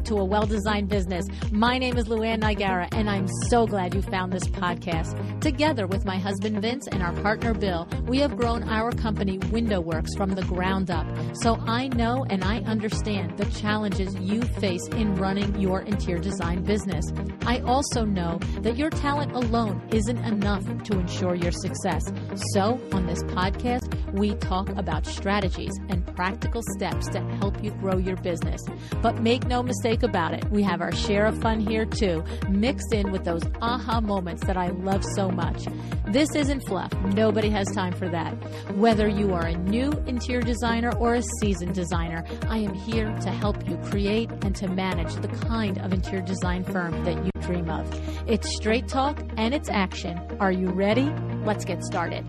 to A Well-Designed Business. My name is LuAnn Nigara, and I'm so glad you found this podcast. Together with my husband Vince and our partner Bill, we have grown our company Window Works from the ground up. So I know and I understand the challenges you face in running your interior design business. I also know that your talent alone isn't enough to ensure your success. So on this podcast, we talk about strategies and practical steps to help you grow your business. But make no mistake about it, we have our share of fun here too, mixed in with those aha moments that I love so much. This isn't fluff. Nobody has time for that. Whether you are a new interior designer or a seasoned designer, I am here to help you create and to manage the kind of interior design firm that you dream of. It's straight talk and it's action. Are you ready? Let's get started.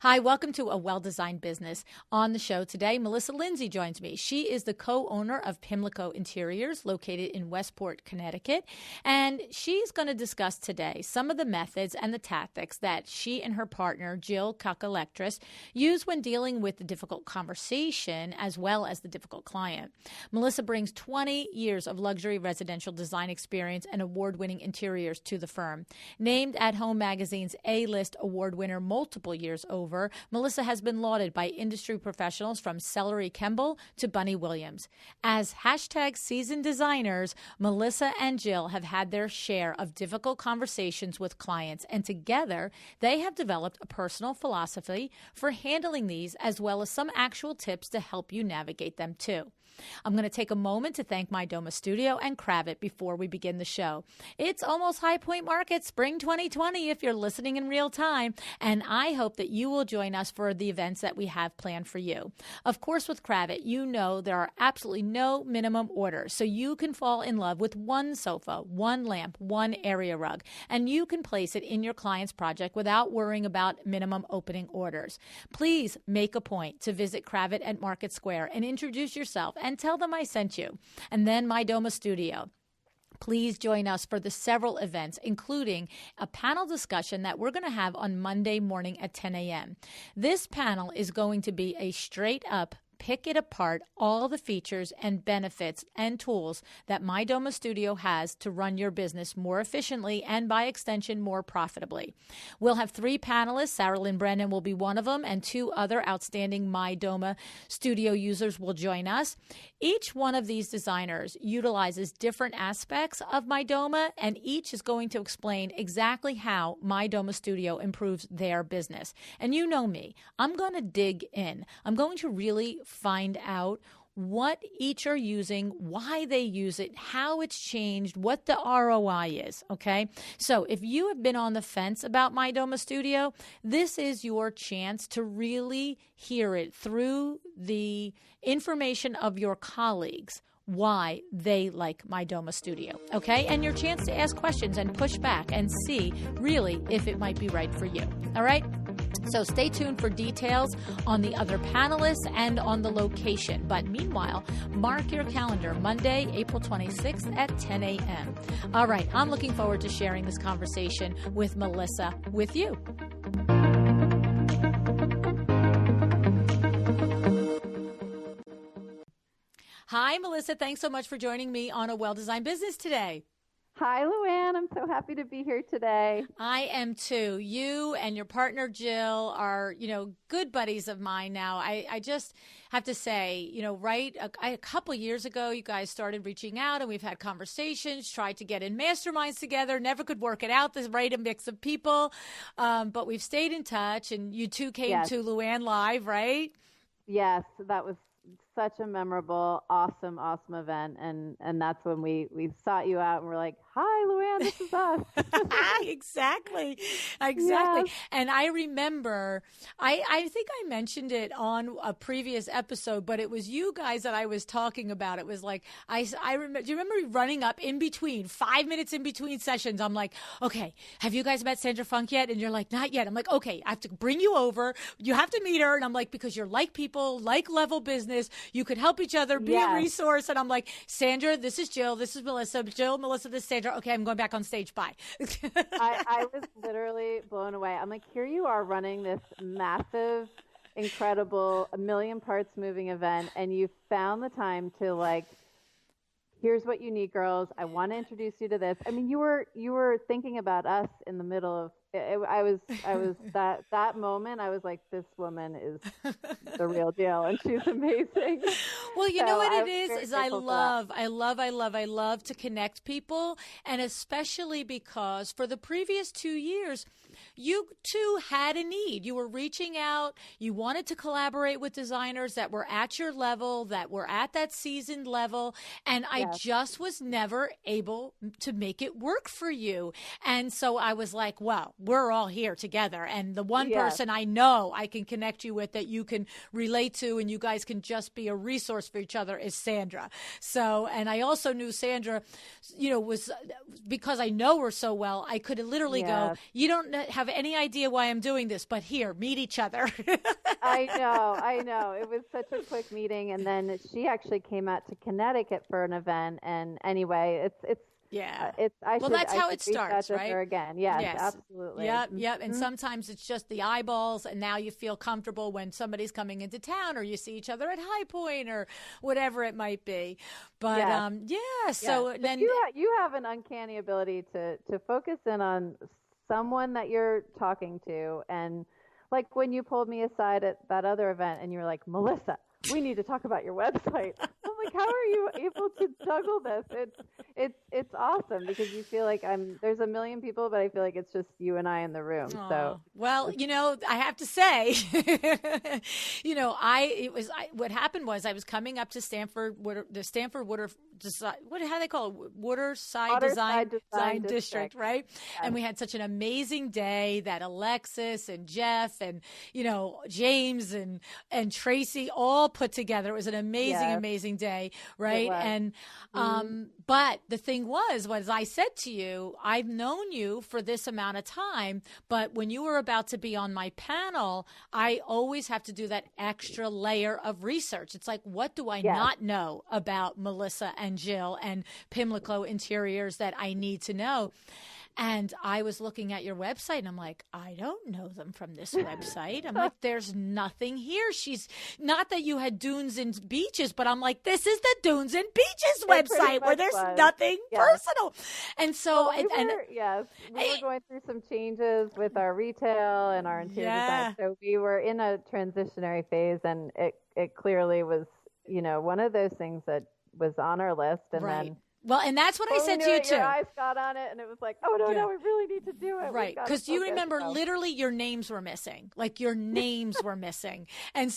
Hi, welcome to A Well-Designed Business. On the show today, Melissa Lindsay joins me. She is the co-owner of Pimlico Interiors, located in Westport, Connecticut. And she's going to discuss today some of the methods and the tactics that she and her partner, Jill Kakaletris, use when dealing with the difficult conversation as well as the difficult client. Melissa brings 20 years of luxury residential design experience and award-winning interiors to the firm. Named at Home Magazine's A-list award winner multiple years over, Melissa has been lauded by industry professionals from Celerie Kemble to Bunny Williams. As #seasoned designers, Melissa and Jill have had their share of difficult conversations with clients, and together they have developed a personal philosophy for handling these as well as some actual tips to help you navigate them too. I'm going to take a moment to thank my Doma Studio and Kravet before we begin the show. It's almost High Point Market Spring 2020 if you're listening in real time, and I hope that you will join us for the events that we have planned for you. Of course, with Kravet, you know there are absolutely no minimum orders, so you can fall in love with one sofa, one lamp, one area rug, and you can place it in your client's project without worrying about minimum opening orders. Please make a point to visit Kravet at Market Square and introduce yourself and tell them I sent you. And then my Doma Studio. Please join us for the several events, including a panel discussion that we're going to have on Monday morning at 10 a.m. This panel is going to be a straight up pick it apart, all the features and benefits and tools that my Doma Studio has to run your business more efficiently and by extension more profitably. We'll have 3 panelists. Sarah Lynn Brennan will be one of them, and 2 other outstanding my Doma Studio users will join us. Each one of these designers utilizes different aspects of my Doma, and each is going to explain exactly how my Doma Studio improves their business. And you know me, I'm going to dig in. I'm going to really find out what each are using, why they use it, how it's changed, what the ROI is, okay? So if you have been on the fence about my Doma Studio, this is your chance to really hear it through the information of your colleagues, why they like my Doma Studio, okay? And your chance to ask questions and push back and see really if it might be right for you, all right? So stay tuned for details on the other panelists and on the location. But meanwhile, mark your calendar, Monday, April 26th at 10 a.m. All right, I'm looking forward to sharing this conversation with Melissa with you. Hi, Melissa. Thanks so much for joining me on A Well-Designed Business today. Hi, LuAnn. I'm so happy to be here today. I am too. You and your partner, Jill, are, good buddies of mine now. I just have to say, a couple years ago, you guys started reaching out and we've had conversations, tried to get in masterminds together, never could work it out, the right mix of people. But we've stayed in touch, and you two came to LuAnn Live, right? Yes, that was such a memorable, awesome event. And that's when we sought you out and we're like, hi, LuAnn, this is us. Exactly. Yes. And I remember, I think I mentioned it on a previous episode, but it was you guys that I was talking about. It was like, I remember, do you remember running up in between, 5 minutes in between sessions? I'm like, okay, have you guys met Sandra Funk yet? And you're like, not yet. I'm like, okay, I have to bring you over. You have to meet her. And I'm like, because you're like people, like level business. You could help each other, be a resource. And I'm like, Sandra, this is Jill. This is Melissa. Jill, Melissa, this is Sandra. Okay, I'm going back on stage. Bye. I was literally blown away. I'm like, here you are running this massive incredible, a million parts moving event, and you found the time to like, here's what you need, girls. I want to introduce you to this. I mean, you were thinking about us in the middle of it. I was that moment. I was like, this woman is the real deal, and she's amazing. Well, you know what it is I love to connect people, and especially because for the previous 2 years, you too had a need. You were reaching out. You wanted to collaborate with designers that were at your level, that were at that seasoned level. And I just was never able to make it work for you. And so I was like, well, we're all here together. And the one person I know I can connect you with that you can relate to and you guys can just be a resource for each other is Sandra. So, and I also knew Sandra, was because I know her so well, I could literally go, you don't have any idea why I'm doing this, but here, meet each other. I know. It was such a quick meeting. And then she actually came out to Connecticut for an event. And anyway, that's how it starts, right? Her again. Yes, absolutely. Yep. And sometimes it's just the eyeballs, and now you feel comfortable when somebody's coming into town, or you see each other at High Point, or whatever it might be. But so but then you have an uncanny ability to focus in on someone that you're talking to, and like when you pulled me aside at that other event, and you were like, Melissa, we need to talk about your website. I'm like, how are you able to juggle this? It's awesome because you feel like there's a million people, but I feel like it's just you and I in the room. Aww. So, well, I have to say, what happened was I was coming up to the Stanford Water, how do they call it? Waterside Design District, right? Yeah. And we had such an amazing day that Alexis and Jeff and, James and Tracy all put together. It was an amazing day, right? And but the thing was I said to you, I've known you for this amount of time, but when you were about to be on my panel, I always have to do that extra layer of research. It's like, what do I not know about Melissa and Jill and Pimlico Interiors that I need to know? And I was looking at your website and I'm like, I don't know them from this website. I'm like, there's nothing here. She's not that you had Dunes and Beaches, but I'm like, this is the Dunes and Beaches website where there's nothing personal. And so, we were going through some changes with our retail and our interior design. So we were in a transitionary phase, and it clearly was, one of those things that was on our list. And then well, and that's what I said to you too. Your eyes got on it, and it was like, oh no, we really need to do it. Right, because you remember literally your names were missing. Like your names were missing, and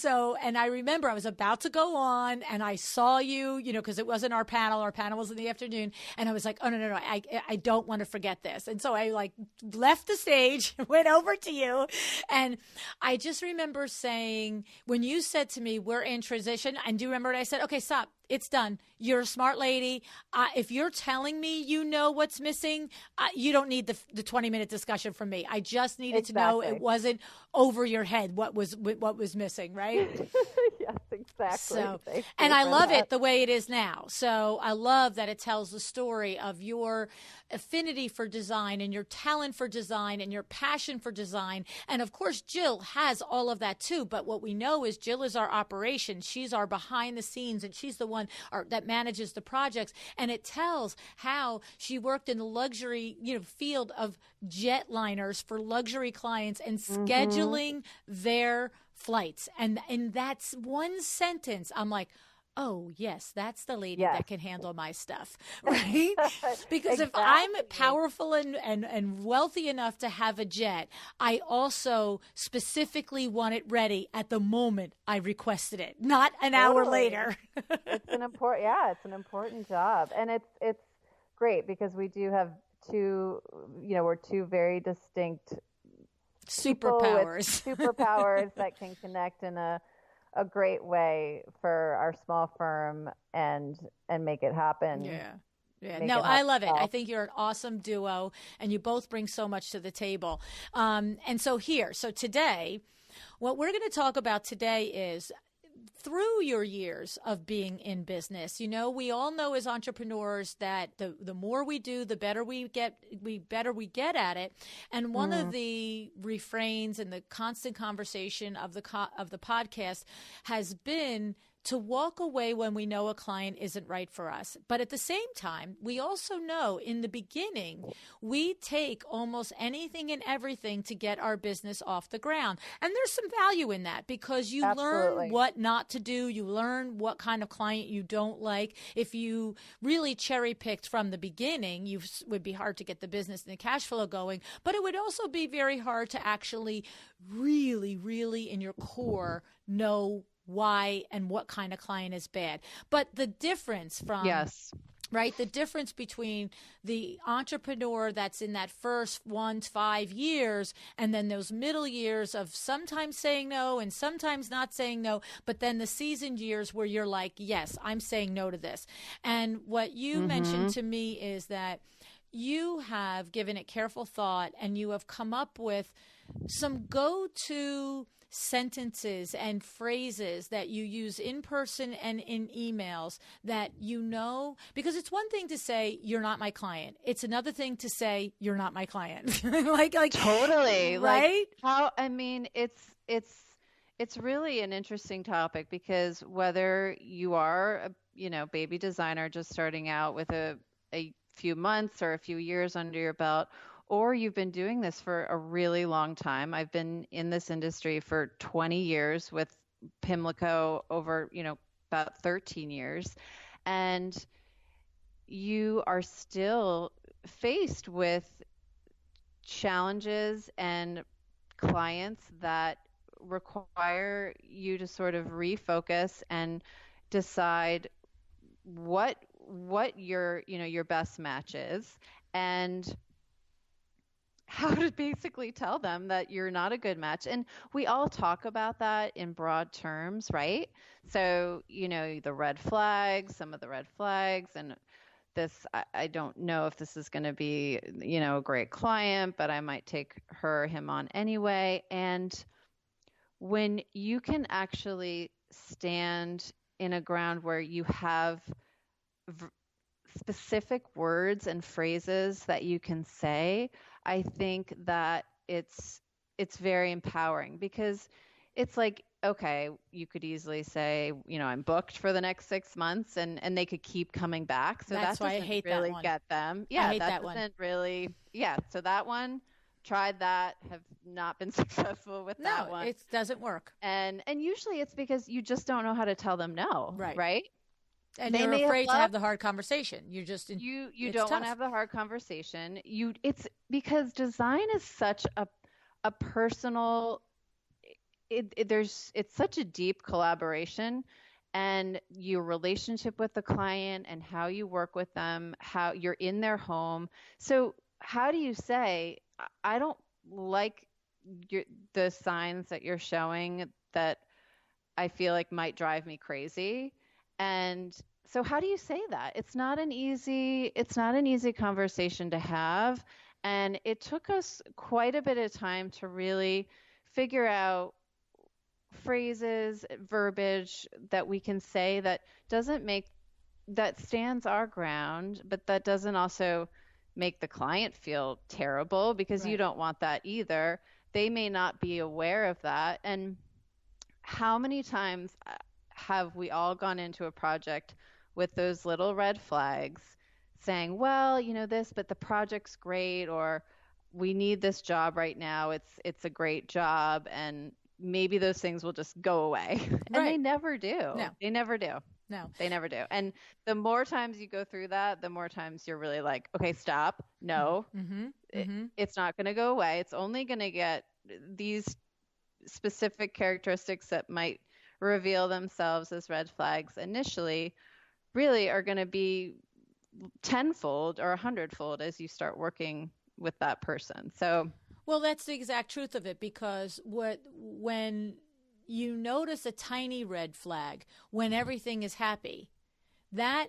I remember I was about to go on, and I saw you, because it wasn't our panel. Our panel was in the afternoon, and I was like, oh no, I don't want to forget this, and so I left the stage, went over to you, and I just remember saying when you said to me, "We're in transition," and do you remember what I said? Okay, stop. It's done. You're a smart lady. If you're telling me you know what's missing, you don't need the 20-minute discussion from me. I just needed to know it wasn't over your head what was missing, right? Yes, exactly. So, and I love it the way it is now. So I love that it tells the story of your affinity for design and your talent for design and your passion for design. And of course, Jill has all of that too. But what we know is Jill is our operation. She's our behind the scenes, and she's the one that manages the projects. And it tells how she worked in the luxury, field of jetliners for luxury clients and scheduling their flights. And that's one sentence. I'm like, oh, yes, that's the lady that can handle my stuff, right? Because if I'm powerful and wealthy enough to have a jet, I also specifically want it ready at the moment I requested it, not an hour later. It's an important job. And it's great because we do have we're two very distinct superpowers that can connect in a great way for our small firm and make it happen. Yeah. No, I love it. I think you're an awesome duo, and you both bring so much to the table. So today, what we're going to talk about today is through your years of being in business. You know, we all know as entrepreneurs that the more we do, the better we get at it. And one of the refrains and the constant conversation of the podcast has been to walk away when we know a client isn't right for us. But at the same time, we also know in the beginning, we take almost anything and everything to get our business off the ground. And there's some value in that because you learn what not to do. You learn what kind of client you don't like. If you really cherry picked from the beginning, you would be hard to get the business and the cash flow going. But it would also be very hard to actually really, really in your core know why and what kind of client is bad. But the difference from right, the difference between the entrepreneur that's in that first 1 to 5 years and then those middle years of sometimes saying no and sometimes not saying no, but then the seasoned years where you're like, yes, I'm saying no to this. And what you mentioned to me is that you have given it careful thought and you have come up with some go-to sentences and phrases that you use in person and in emails that you know, because it's one thing to say you're not my client, it's another thing to say you're not my client. like totally, right? Like how, I mean, it's really an interesting topic because whether you are a baby designer just starting out with a few months or a few years under your belt, or you've been doing this for a really long time. I've been in this industry for 20 years with Pimlico over, about 13 years. And you are still faced with challenges and clients that require you to sort of refocus and decide what your best match is and how to basically tell them that you're not a good match. And we all talk about that in broad terms, right? So, the red flags, some of the red flags, and this, I don't know if this is going to be, a great client, but I might take her or him on anyway. And when you can actually stand in a ground where you have specific words and phrases that you can say, I think that it's very empowering because it's like, okay, you could easily say, I'm booked for the next 6 months and they could keep coming back. So that's that why doesn't I hate really that one. get them. Yeah, I hate that doesn't one. really, so that one, tried that, have not been successful with that one. No, it doesn't work. And usually it's because you just don't know how to tell them no, right? And you're afraid to have the hard conversation. You're just you don't want to have the hard conversation. It's because design is such a personal. It's such a deep collaboration, and your relationship with the client and how you work with them, how you're in their home. So how do you say, I don't like the signs that you're showing that I feel like might drive me crazy? And so how do you say that? It's not an easy conversation to have. And it took us quite a bit of time to really figure out phrases, verbiage that we can say that stands our ground, but that doesn't also make the client feel terrible because you don't want that either. They may not be aware of that. And how many times have we all gone into a project with those little red flags saying, well, this, but the project's great, or we need this job right now. It's a great job. And maybe those things will just go away. And they never do. No. They never do. No, they never do. And the more times you go through that, the more times you're really like, okay, stop. No, it's not going to go away. It's only going to get these specific characteristics that might reveal themselves as red flags initially really are going to be tenfold or 100-fold as you start working with that person. So, well, that's the exact truth of it, because when you notice a tiny red flag when everything is happy, that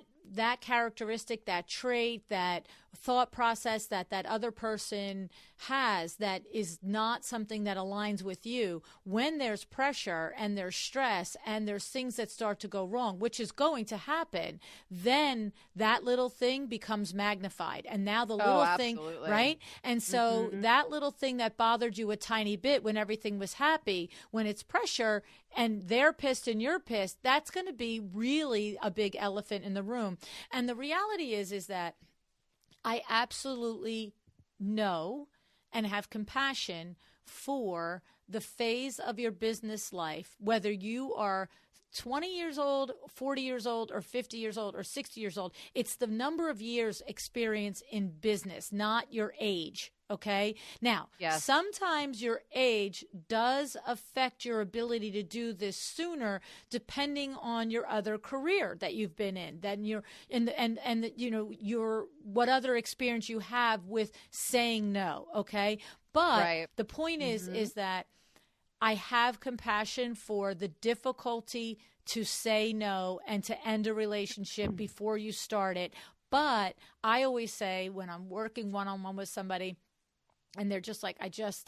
characteristic, that trait, that thought process that that other person has that is not something that aligns with you, when there's pressure and there's stress and there's things that start to go wrong, which is going to happen, then that little thing becomes magnified. And now the little thing, right? And so that little thing that bothered you a tiny bit when everything was happy, when it's pressure and they're pissed and you're pissed, that's going to be really a big elephant in the room. And the reality is that I absolutely know and have compassion for the phase of your business life, whether you are 20 years old, 40 years old, or 50 years old, or 60 years old. It's the number of years experience in business, not your age. Okay. Now, sometimes your age does affect your ability to do this sooner, depending on your other career that you've been in, then you're in the, and you know, your, what other experience you have with saying no. Okay. But the point is that I have compassion for the difficulty to say no and to end a relationship before you start it. But I always say when I'm working one-on-one with somebody, and they're just like, I just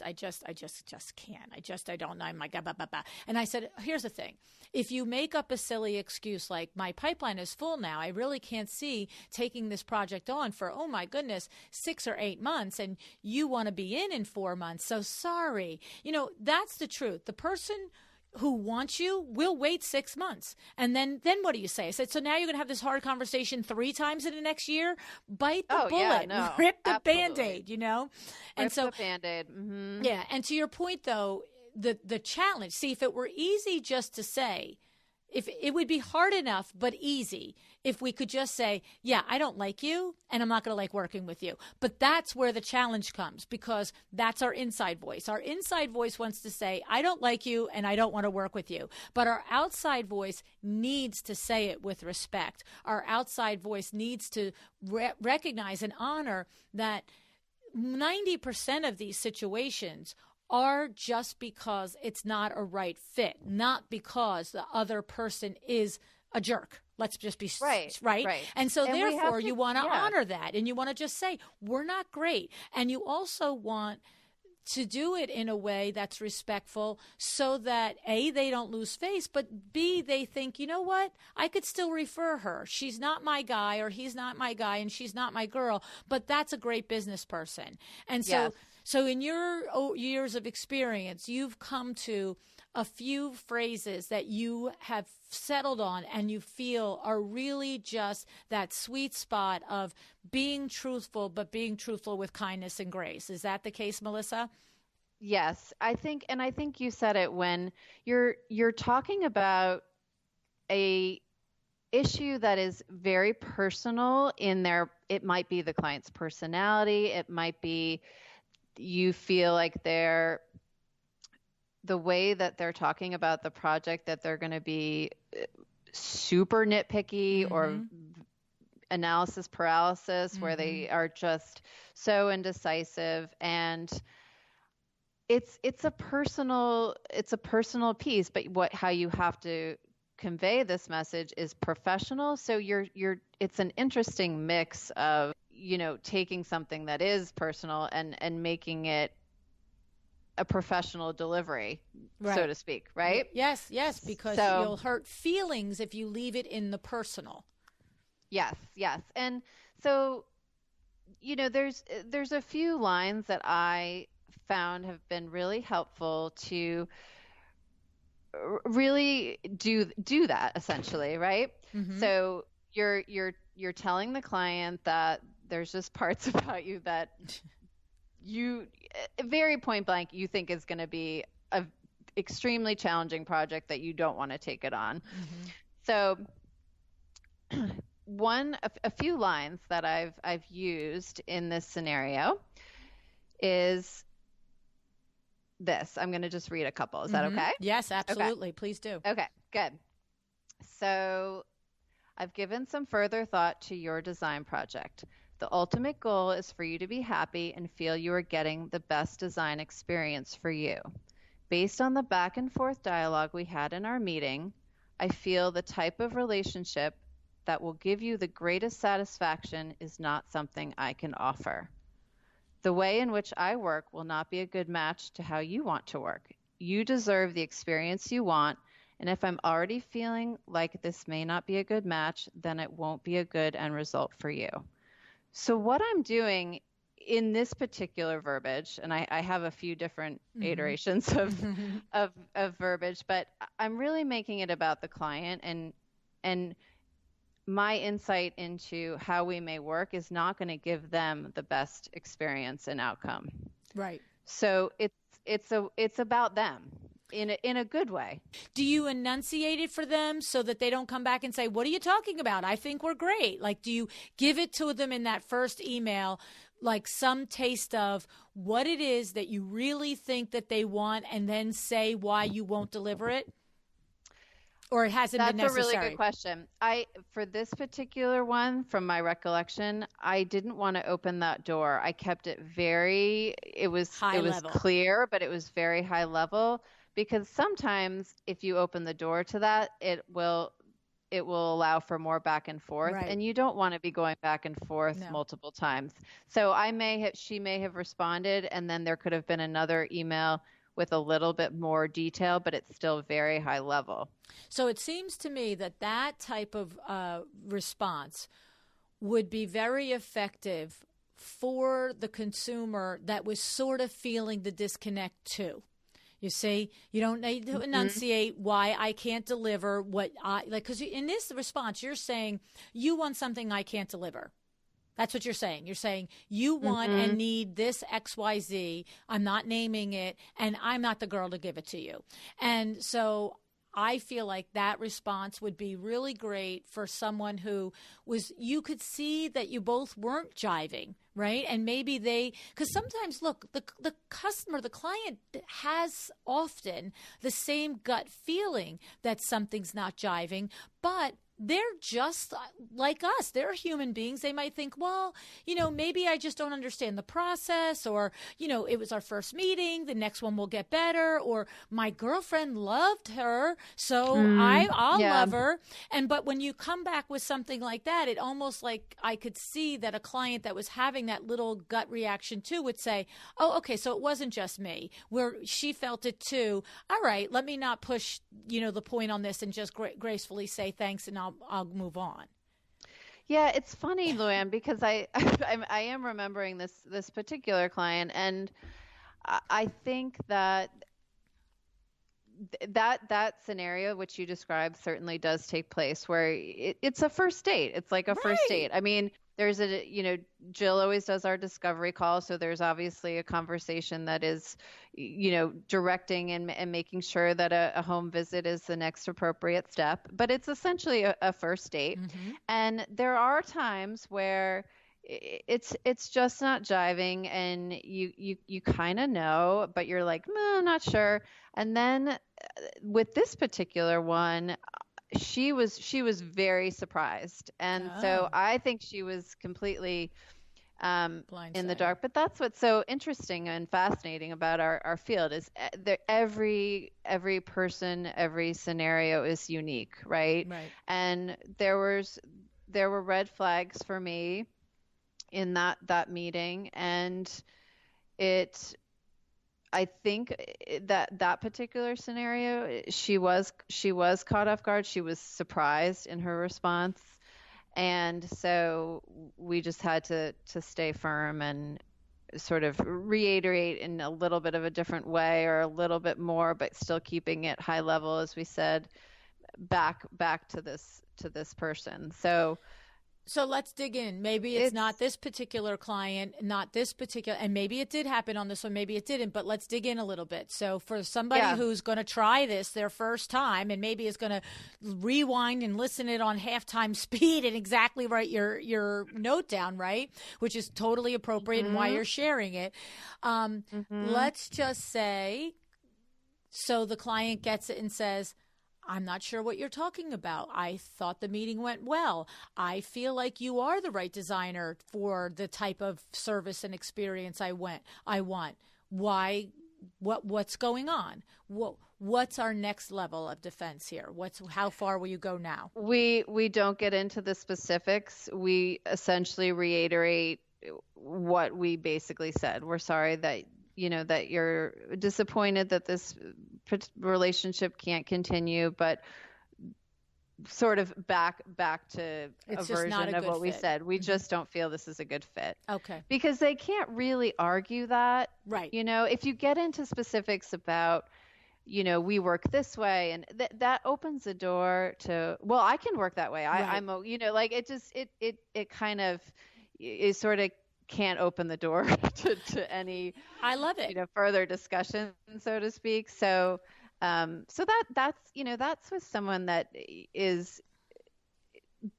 can't. I don't know. I'm like, bah, bah, bah. And I said, here's the thing. If you make up a silly excuse like my pipeline is full now, I really can't see taking this project on for, oh my goodness, 6 or 8 months, and you want to be in 4 months. So sorry. You know, that's the truth. The person who wants you will wait 6 months. And then what do you say? I said, so now you're going to have this hard conversation 3 times in the next year? Bite the bullet, rip the Band-Aid, you know? And rip the Band-Aid. Yeah. And to your point though, the challenge, see, if it were easy just to say, if it would be hard enough, but easy, if we could just say, yeah, I don't like you and I'm not going to like working with you. But that's where the challenge comes, because that's our inside voice. Our inside voice wants to say, I don't like you and I don't want to work with you. But our outside voice needs to say it with respect. Our outside voice needs to recognize and honor that 90% of these situations are just because it's not a right fit, not because the other person is a jerk. Let's just be right. And so therefore you want to honor that, and you want to just say, we're not great. And you also want to do it in a way that's respectful so that A, they don't lose face, but B, they think, you know what, I could still refer her. She's not my guy, or he's not my guy, and she's not my girl, but that's a great business person. And so in your years of experience, you've come to a few phrases that you have settled on and you feel are really just that sweet spot of being truthful, but being truthful with kindness and grace. Is that the case, Melissa? Yes, I think you said it when you're talking about a issue that is very personal in their, it might be the client's personality, it might be you feel like the way that they're talking about the project, that they're going to be super nitpicky or analysis paralysis, where they are just so indecisive. And it's a personal piece, but how you have to convey this message is professional. So it's an interesting mix of, you know, taking something that is personal and making it a professional delivery, so to speak, right? Yes, because you'll hurt feelings if you leave it in the personal. Yes. And so, you know, there's a few lines that I found have been really helpful to really do that, essentially, right? So you're telling the client that there's just parts about you that you very point blank you think is going to be a extremely challenging project that you don't want to take it on. So a few lines that I've used in this scenario is this. I'm going to just read a couple. Is that okay? Yes, absolutely. Okay. Please do. Okay, good. So I've given some further thought to your design project. The ultimate goal is for you to be happy and feel you are getting the best design experience for you. Based on the back and forth dialogue we had in our meeting, I feel the type of relationship that will give you the greatest satisfaction is not something I can offer. The way in which I work will not be a good match to how you want to work. You deserve the experience you want, and if I'm already feeling like this may not be a good match, then it won't be a good end result for you. So what I'm doing in this particular verbiage, and I have a few different iterations of verbiage, but I'm really making it about the client, and my insight into how we may work is not going to give them the best experience and outcome. Right. So it's about them in a good way. Do you enunciate it for them so that they don't come back and say, what are you talking about? I think we're great. Like, do you give it to them in that first email, like some taste of what it is that you really think that they want, and then say why you won't deliver it? Or it hasn't been necessary? That's a really good question. For this particular one, from my recollection, I didn't want to open that door. I kept it it was clear, but it was very high level, because sometimes if you open the door to that, it will allow for more back and forth, right. And you don't want to be going back and forth multiple times. So she may have responded, and then there could have been another email with a little bit more detail, but it's still very high level. So it seems to me that type of response would be very effective for the consumer that was sort of feeling the disconnect too. You see, you don't need to enunciate why I can't deliver what because in this response, you're saying you want something I can't deliver. That's what you're saying. You're saying you want and need this XYZ. I'm not naming it, and I'm not the girl to give it to you. And so I feel like that response would be really great for someone who you could see that you both weren't jiving, right? And maybe because sometimes, look, the customer, the client has often the same gut feeling that something's not jiving, but they're just like us. They're human beings. They might think, well, maybe I just don't understand the process, or, it was our first meeting. The next one will get better, or my girlfriend loved her, so I'll love her. But when you come back with something like that, it almost like I could see that a client that was having that little gut reaction too would say, oh, okay, so it wasn't just me, where she felt it too. All right, let me not push, the point on this, and just gracefully say thanks, and I'll move on. Yeah, it's funny, LuAnn, because I am remembering this particular client, and I think that scenario which you described certainly does take place, where it's a first date. It's like a first date. I mean, there's Jill always does our discovery call, so there's obviously a conversation that is, directing and making sure that a home visit is the next appropriate step. But it's essentially a first date, and there are times where it's just not jiving, and you kind of know, but you're like, I'm not sure. And then with this particular one, she was very surprised, and so I think she was completely in the dark. But that's what's so interesting and fascinating about our field is every person, every scenario is unique, right? And there were red flags for me in that meeting, and I think that particular scenario, she was caught off guard. She was surprised in her response, and so we just had to stay firm and sort of reiterate in a little bit of a different way, or a little bit more, but still keeping it high level, as we said, back to this person. So let's dig in. Maybe it's not this particular client, and maybe it did happen on this one, maybe it didn't, but let's dig in a little bit. So for somebody who's going to try this their first time, and maybe is going to rewind and listen it on halftime speed and exactly write your note down, right? Which is totally appropriate and why you're sharing it. Let's just say, so the client gets it and says, I'm not sure what you're talking about. I thought the meeting went well. I feel like you are the right designer for the type of service and experience I want. Why what's going on? What's our next level of defense here? How far will you go now? We don't get into the specifics. We essentially reiterate what we basically said. We're sorry that that you're disappointed that this relationship can't continue, but sort of back to it's a version of what we said. We just don't feel this is a good fit. Okay. Because they can't really argue that. Right. If you get into specifics about, we work this way, and that opens the door to, well, I can work that way. I'm, like it kind of, it sort of can't open the door to any, I love it, further discussion, so to speak. So that's with someone that is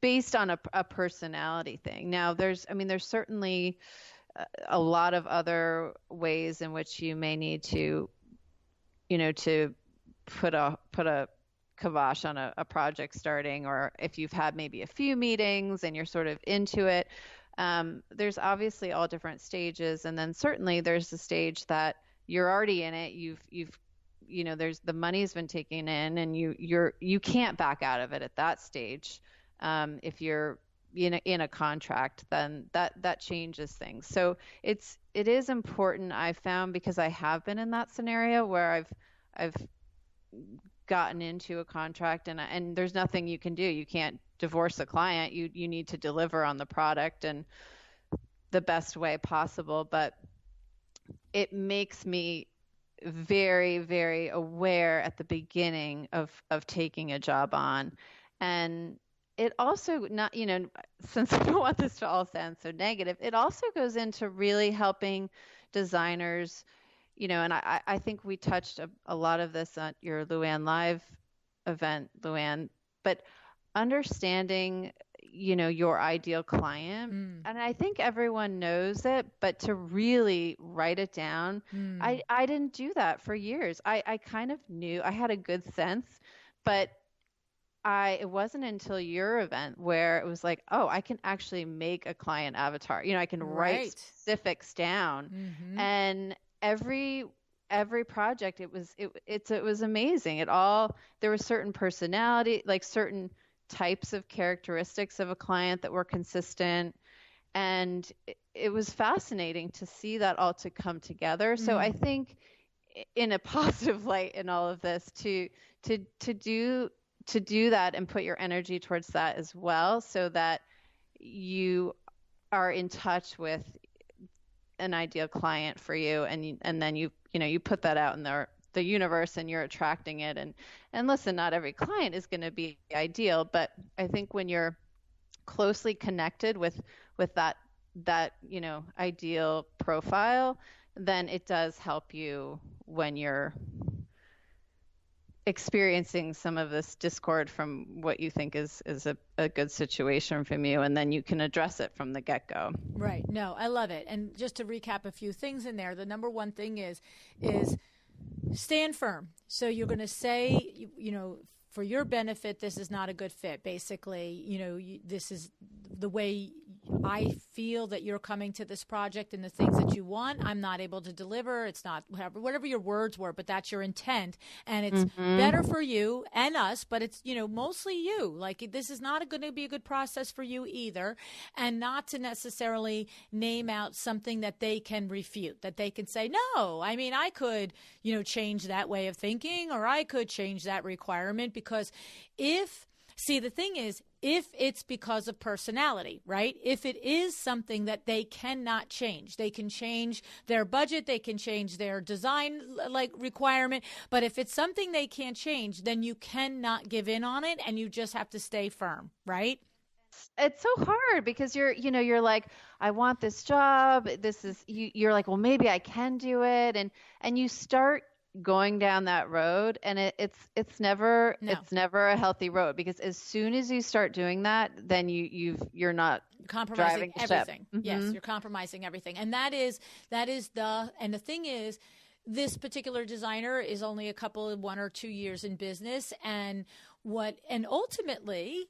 based on a personality thing. Now there's certainly a lot of other ways in which you may need to, to put a kibosh on a project starting, or if you've had maybe a few meetings and you're sort of into it. There's obviously all different stages. And then certainly there's the stage that you're already in it. You've there's the money's been taken in, and you can't back out of it at that stage. If you're in a contract, then that changes things. So it is important, I found, because I have been in that scenario where I've gotten into a contract and there's nothing you can do. You can't divorce the client. You need to deliver on the product and the best way possible. But it makes me very, very aware at the beginning of taking a job on. And it also, not, since I don't want this to all sound so negative, it also goes into really helping designers, and I think we touched a lot of this at your LuAnn Live event, LuAnn, but understanding, your ideal client. And I think everyone knows it, but to really write it down, I didn't do that for years. I kind of knew, I had a good sense, but it wasn't until your event where it was like, oh, I can actually make a client avatar. I can write specifics down. And every project, it was amazing. There was certain personality, like certain types of characteristics of a client that were consistent. And it was fascinating to see that all to come together. So I think in a positive light in all of this, to do that and put your energy towards that as well, so that you are in touch with an ideal client for you, and then you put that out in the universe, and you're attracting it. And listen, not every client is going to be ideal, but I think when you're closely connected with that ideal profile, then it does help you when you're experiencing some of this discord from what you think is a good situation from you, and then you can address it from the get-go. Right. No, I love it. And just to recap a few things in there, the number one thing is stand firm. So you're going to say, for your benefit, this is not a good fit. Basically, this is the way I feel that you're coming to this project and the things that you want, I'm not able to deliver. It's not whatever your words were, but that's your intent. And it's better for you and us, but it's, mostly you. Like, this is not going to be a good process for you either. And not to necessarily name out something that they can refute, that they can say, no, I could, change that way of thinking, or I could change that requirement, because the thing is, if it's because of personality, right? If it is something that they cannot change, they can change their budget, they can change their design requirement. But if it's something they can't change, then you cannot give in on it, and you just have to stay firm, right? It's so hard because you're like, I want this job. You're like, well, maybe I can do it. And you start going down that road, and it's never a healthy road, because as soon as you start doing that, then you're not compromising everything. Yes, you're compromising everything. And the thing is, this particular designer is only 1 or 2 years in business, and ultimately,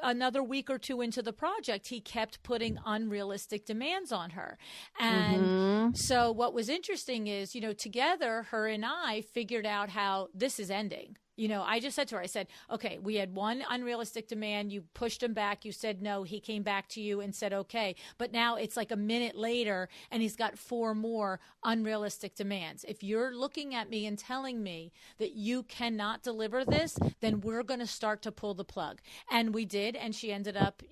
another week or two into the project, he kept putting unrealistic demands on her. And so what was interesting is, together, her and I figured out how this is ending. I just said to her, I said, okay, we had one unrealistic demand. You pushed him back. You said no. He came back to you and said, okay. But now it's like a minute later and he's got 4 more unrealistic demands. If you're looking at me and telling me that you cannot deliver this, then we're going to start to pull the plug. And we did. And she ended up,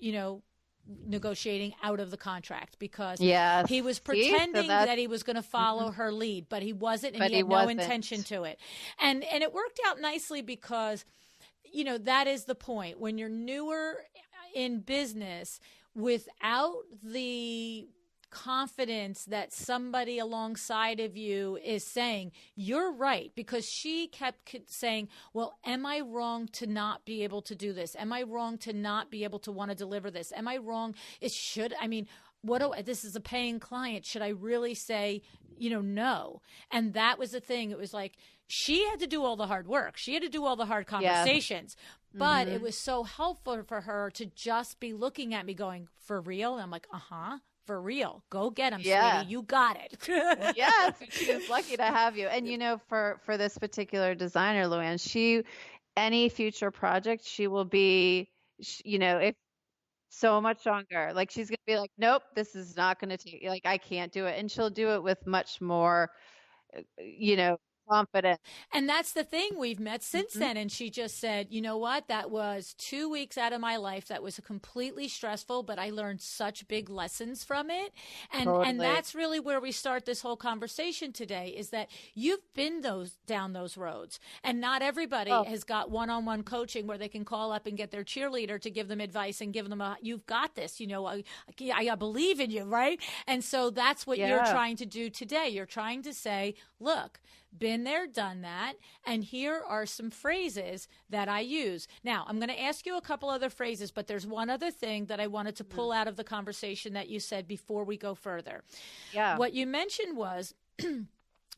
negotiating out of the contract because he was pretending that he was going to follow her lead, but he wasn't, and he had no intention to it. And it worked out nicely because, that is the point. When you're newer in business, without the confidence that somebody alongside of you is saying, you're right, because she kept saying, well, am I wrong to not be able to do this? Am I wrong to not be able to want to deliver this? Am I wrong? This is a paying client. Should I really say, no? And that was the thing. It was like, she had to do all the hard work. She had to do all the hard conversations, but it was so helpful for her to just be looking at me going, for real? And I'm like, for real. Go get him, sweetie. You got it. Yes. She was lucky to have you. And, for this particular designer, LuAnn, any future project, she will be, if so much stronger. Like, she's going to be like, nope, this is not going to take, like, I can't do it. And she'll do it with much more, confident. And that's the thing. We've met since then. And she just said, you know what? That was 2 weeks out of my life. That was completely stressful, but I learned such big lessons from it. And that's really where we start this whole conversation today, is that you've been down those roads, and not everybody has got one-on-one coaching where they can call up and get their cheerleader to give them advice and give them you've got this, I believe in you. Right. And so that's what you're trying to do today. You're trying to say, look, been there, done that, and here are some phrases that I use. Now, I'm going to ask you a couple other phrases, but there's one other thing that I wanted to pull out of the conversation that you said before we go further. Yeah. What you mentioned was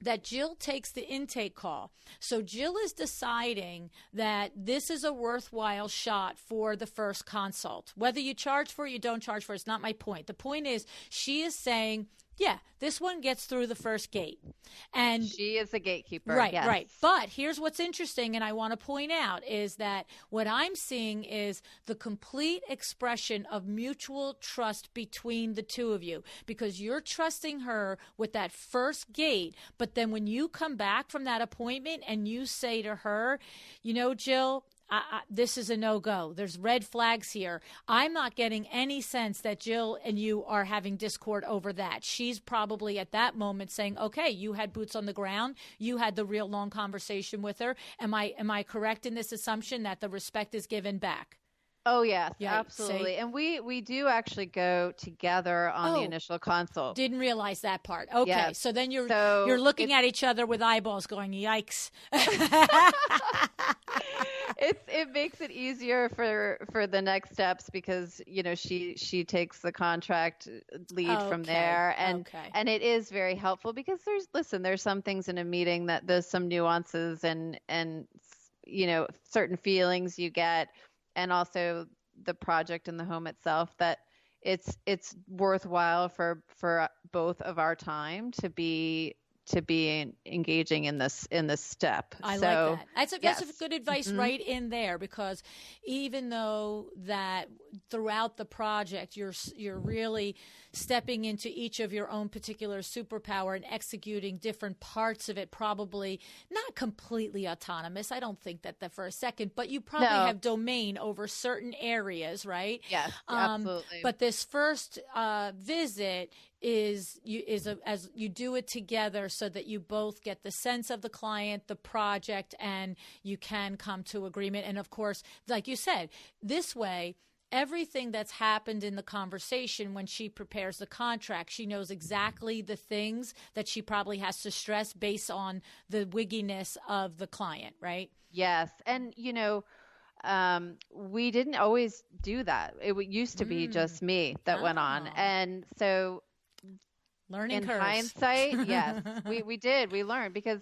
that Jill takes the intake call. So Jill is deciding that this is a worthwhile shot for the first consult. Whether you charge for it, you don't charge for it, it's not my point. The point is, she is saying, yeah, this one gets through the first gate. And she is a gatekeeper. Right, right. But here's what's interesting, and I want to point out, is that what I'm seeing is the complete expression of mutual trust between the two of you, because you're trusting her with that first gate. But then when you come back from that appointment and you say to her, Jill, this is a no-go. There's red flags here. I'm not getting any sense that Jill and you are having discord over that. She's probably at that moment saying, okay, you had boots on the ground. You had the real long conversation with her. Am I correct in this assumption that the respect is given back? Oh, yes, absolutely. And we do actually go together on the initial consult. Didn't realize that part. Okay. Yes. So then you're looking at each other with eyeballs going, yikes. It makes it easier for the next steps because, she takes the contract lead from there. And it is very helpful because there's some things in a meeting that there's some nuances and certain feelings you get, and also the project and the home itself, that it's worthwhile for both of our time to be engaging in this step. I like that. That's a good advice right in there, because even though that throughout the project you're really stepping into each of your own particular superpower and executing different parts of it, probably not completely autonomous. I don't think that for a second, but you probably have domain over certain areas, right? Yes, absolutely. But this first visit is as you do it together so that you both get the sense of the client, the project, and you can come to agreement. And of course, like you said, this way, everything that's happened in the conversation, when she prepares the contract, she knows exactly the things that she probably has to stress based on the wigginess of the client, right? Yes. And, we didn't always do that. It used to be just me that went on. And so learning in curves. hindsight, yes, we did. We learned because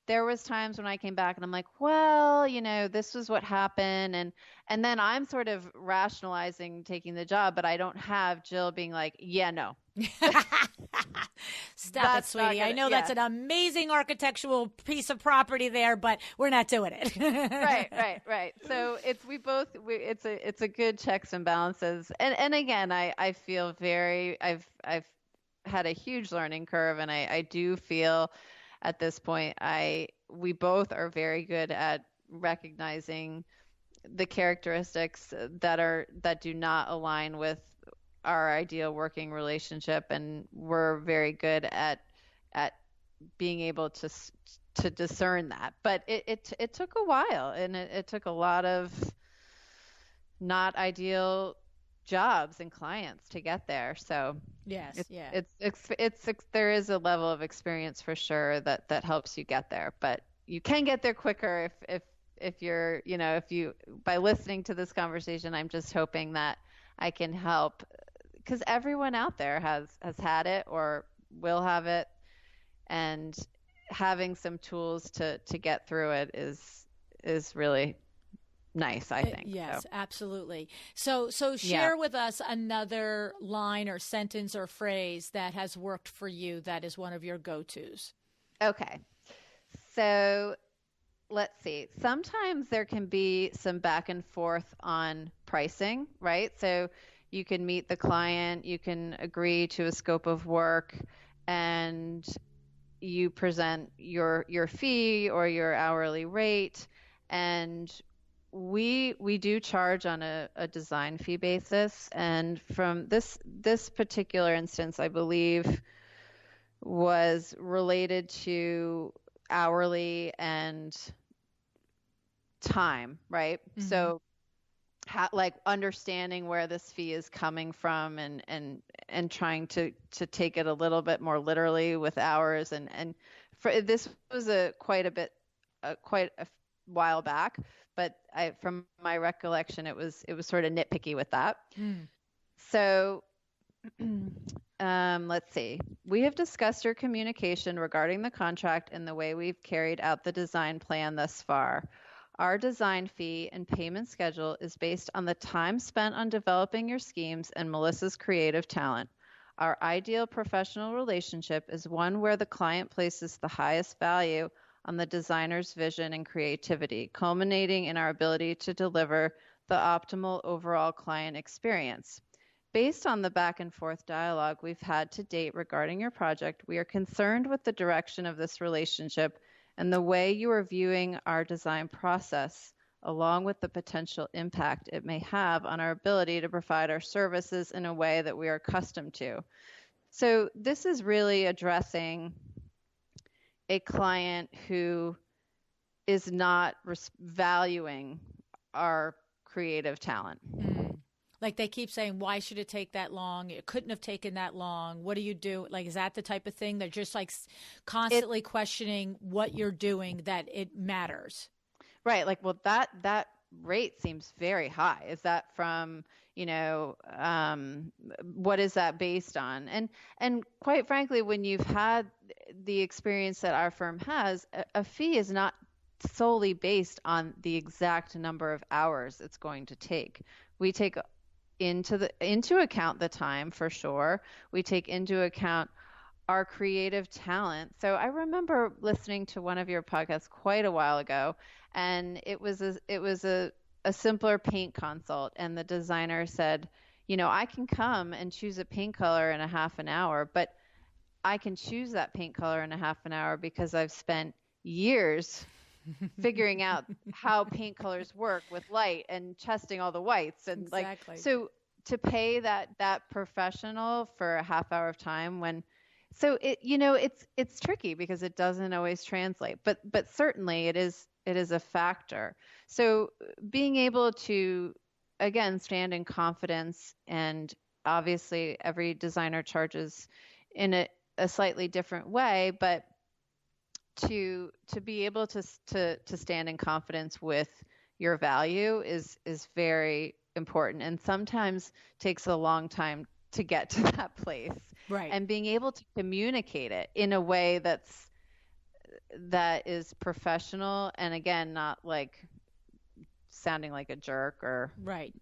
there was times when I came back and I'm like, well, this was what happened. And then I'm sort of rationalizing taking the job, but I don't have Jill being like, yeah, no. Stop it, sweetie. I know that's an amazing architectural piece of property there, but we're not doing it. Right. So it's a good checks and balances. And again, I feel I've had a huge learning curve, and I do feel at this point we both are very good at recognizing the characteristics that do not align with our ideal working relationship, and we're very good at being able to discern that. But it took a while, and it took a lot of not ideal jobs and clients to get there. So yes, it's there is a level of experience for sure that helps you get there, but you can get there quicker if you're, if you, by listening to this conversation, I'm just hoping that I can help, because everyone out there has had it or will have it, and having some tools to get through it is really nice, I think. Yes, so. Absolutely. So share with us another line or sentence or phrase that has worked for you that is one of your go-tos. Okay. So let's see. Sometimes there can be some back and forth on pricing, right? So you can meet the client, you can agree to a scope of work, and you present your fee or your hourly rate, and we do charge on a design fee basis. And from this particular instance, I believe, was related to hourly and time, right? Mm-hmm. So like understanding where this fee is coming from, and trying to take it a little bit more literally with hours, and for this was quite a while back, but from my recollection, it was sort of nitpicky with that. So let's see. We have discussed your communication regarding the contract and the way we've carried out the design plan thus far. Our design fee and payment schedule is based on the time spent on developing your schemes and Melissa's creative talent. Our ideal professional relationship is one where the client places the highest value on the designer's vision and creativity, culminating in our ability to deliver the optimal overall client experience. Based on the back and forth dialogue we've had to date regarding your project, we are concerned with the direction of this relationship and the way you are viewing our design process, along with the potential impact it may have on our ability to provide our services in a way that we are accustomed to. So this is really addressing a client who is not valuing our creative talent. Like they keep saying, why should it take that long? It couldn't have taken that long. What do you do? Like, is that the type of thing? They're just like constantly questioning what you're doing, that it matters. Right. Like, well, that rate seems very high. Is that from, what is that based on? And quite frankly, when you've had the experience that our firm has, a fee is not solely based on the exact number of hours it's going to take. We take into account the time, for sure. We take into account our creative talent. So I remember listening to one of your podcasts quite a while ago, and it was a simpler paint consult, and the designer said, I can come and choose a paint color in a half an hour, but I can choose that paint color in a half an hour because I've spent years figuring out how paint colors work with light and testing all the whites, and exactly. So to pay that professional for a half hour of time, it's tricky because it doesn't always translate, but certainly it is a factor. So being able to, again, stand in confidence, and obviously every designer charges in a slightly different way, but to be able to stand in confidence with your value is very important, and sometimes takes a long time to get to that place. Right. And being able to communicate it in a way that's that is professional, and again, not like sounding like a jerk or, right.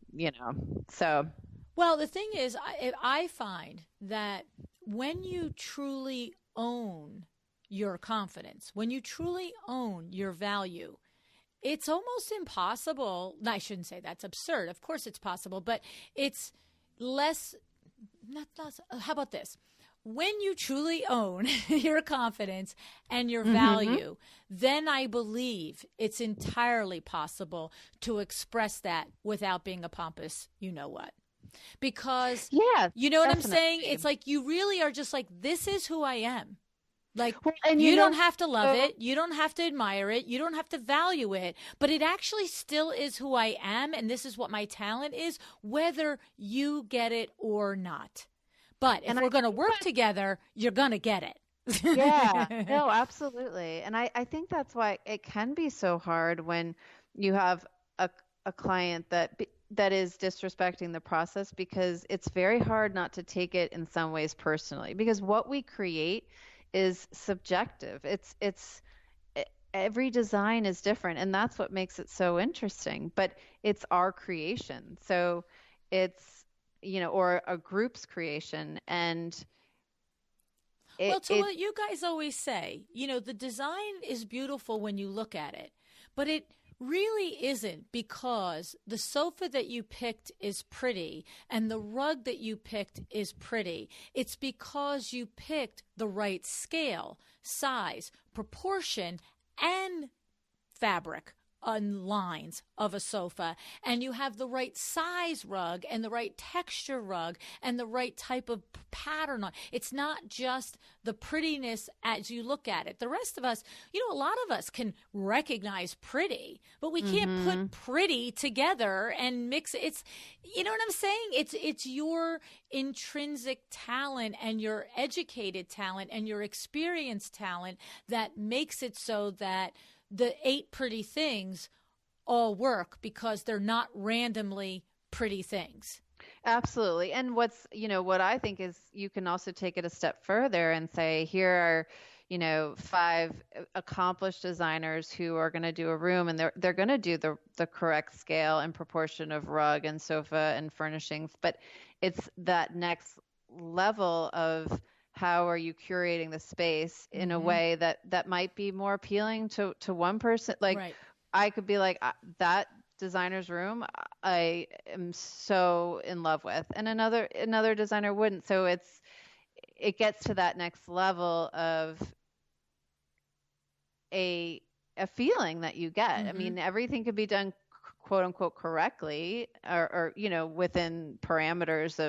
So. Well, the thing is, I find that when you truly own your confidence, when you truly own your value, it's almost impossible. I shouldn't say that's absurd. Of course it's possible, but it's less, how about this? When you truly own your confidence and your value, then I believe it's entirely possible to express that without being a pompous you-know-what. Because, you know what I'm saying? It's like you really are just like, this is who I am. Like, and you don't have to love it. You don't have to admire it. You don't have to value it. But it actually still is who I am, and this is what my talent is, whether you get it or not. But if we're going to work together, you're going to get it. Yeah, no, absolutely. And I think that's why it can be so hard when you have a client that is disrespecting the process, because it's very hard not to take it in some ways personally, because what we create is subjective. It's every design is different, and that's what makes it so interesting, but it's our creation. So it's, or a group's creation. And what you guys always say, the design is beautiful when you look at it, but it really isn't because the sofa that you picked is pretty and the rug that you picked is pretty. It's because you picked the right scale, size, proportion, and fabric on lines of a sofa, and you have the right size rug and the right texture rug and the right type of pattern on. It's not just the prettiness as you look at it. The rest of us, a lot of us can recognize pretty, but we can't put pretty together and mix it. It's, you know what I'm saying? It's your intrinsic talent and your educated talent and your experienced talent that makes it so that the 8 pretty things all work, because they're not randomly pretty things. Absolutely. And what I think is, you can also take it a step further and say, here are, 5 accomplished designers who are going to do a room, and they're going to do the correct scale and proportion of rug and sofa and furnishings. But it's that next level of, how are you curating the space in a way that might be more appealing to one person? Like, right. I could be like, that designer's room, I am so in love with, and another designer wouldn't. So it gets to that next level of a feeling that you get. I mean, everything could be done quote unquote correctly, or within parameters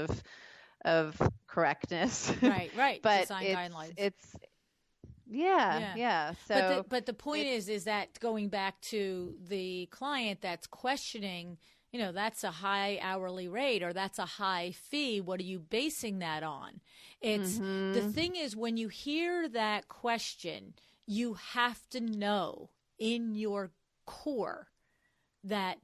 of correctness. Right. But design guidelines. It's yeah. So, but the point is that going back to the client that's questioning, that's a high hourly rate or that's a high fee. What are you basing that on? It's the thing is, when you hear that question, you have to know in your core that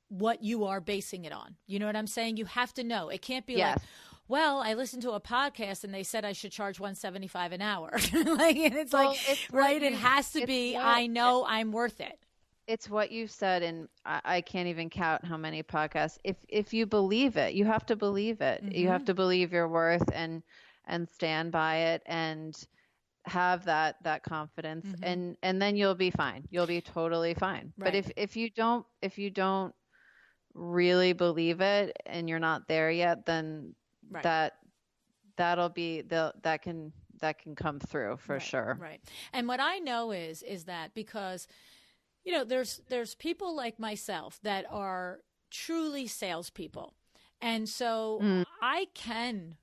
what you are basing it on. You know what I'm saying? You have to know. It can't be like, well, I listened to a podcast and they said I should charge $175 an hour. It has to be, I know I'm worth it. It's what you said, and I can't even count how many podcasts. If you believe it, you have to believe it. You have to believe your worth and stand by it and have that confidence, and then you'll be fine. You'll be totally fine. Right. But if you don't really believe it and you're not there yet, then right. that'll be that can come through for sure. Right. And what I know is that because there's people like myself that are truly salespeople, and so I can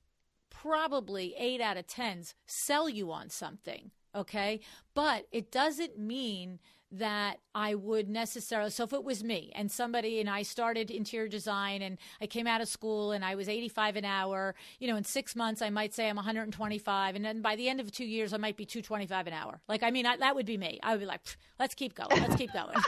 probably 8 out of 10 sell you on something. Okay. But it doesn't mean that I would necessarily. So if it was me and somebody, and I started interior design and I came out of school and I was $85 an hour, in 6 months, I might say I'm $125. And then by the end of 2 years, I might be $225 an hour. Like, I mean, that would be me. I would be like, let's keep going.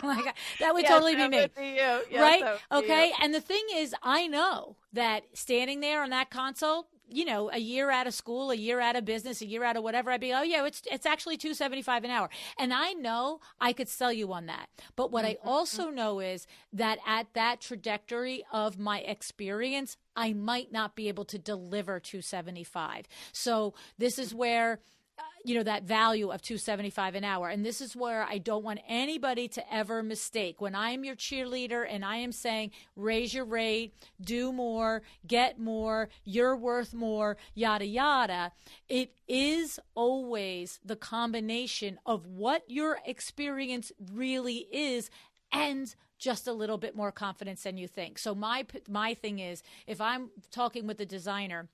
Like, that would totally be me. Yes, right. Okay. You. And the thing is, I know that standing there on that console, a year out of school, a year out of business, a year out of whatever, I'd be, oh yeah, it's actually $275 an hour. And I know I could sell you on that. But what I also know is that at that trajectory of my experience, I might not be able to deliver $275. So this is where that value of $275 an hour. And this is where I don't want anybody to ever mistake. When I am your cheerleader and I am saying, raise your rate, do more, get more, you're worth more, yada, yada, it is always the combination of what your experience really is and just a little bit more confidence than you think. So my thing is, if I'm talking with a designer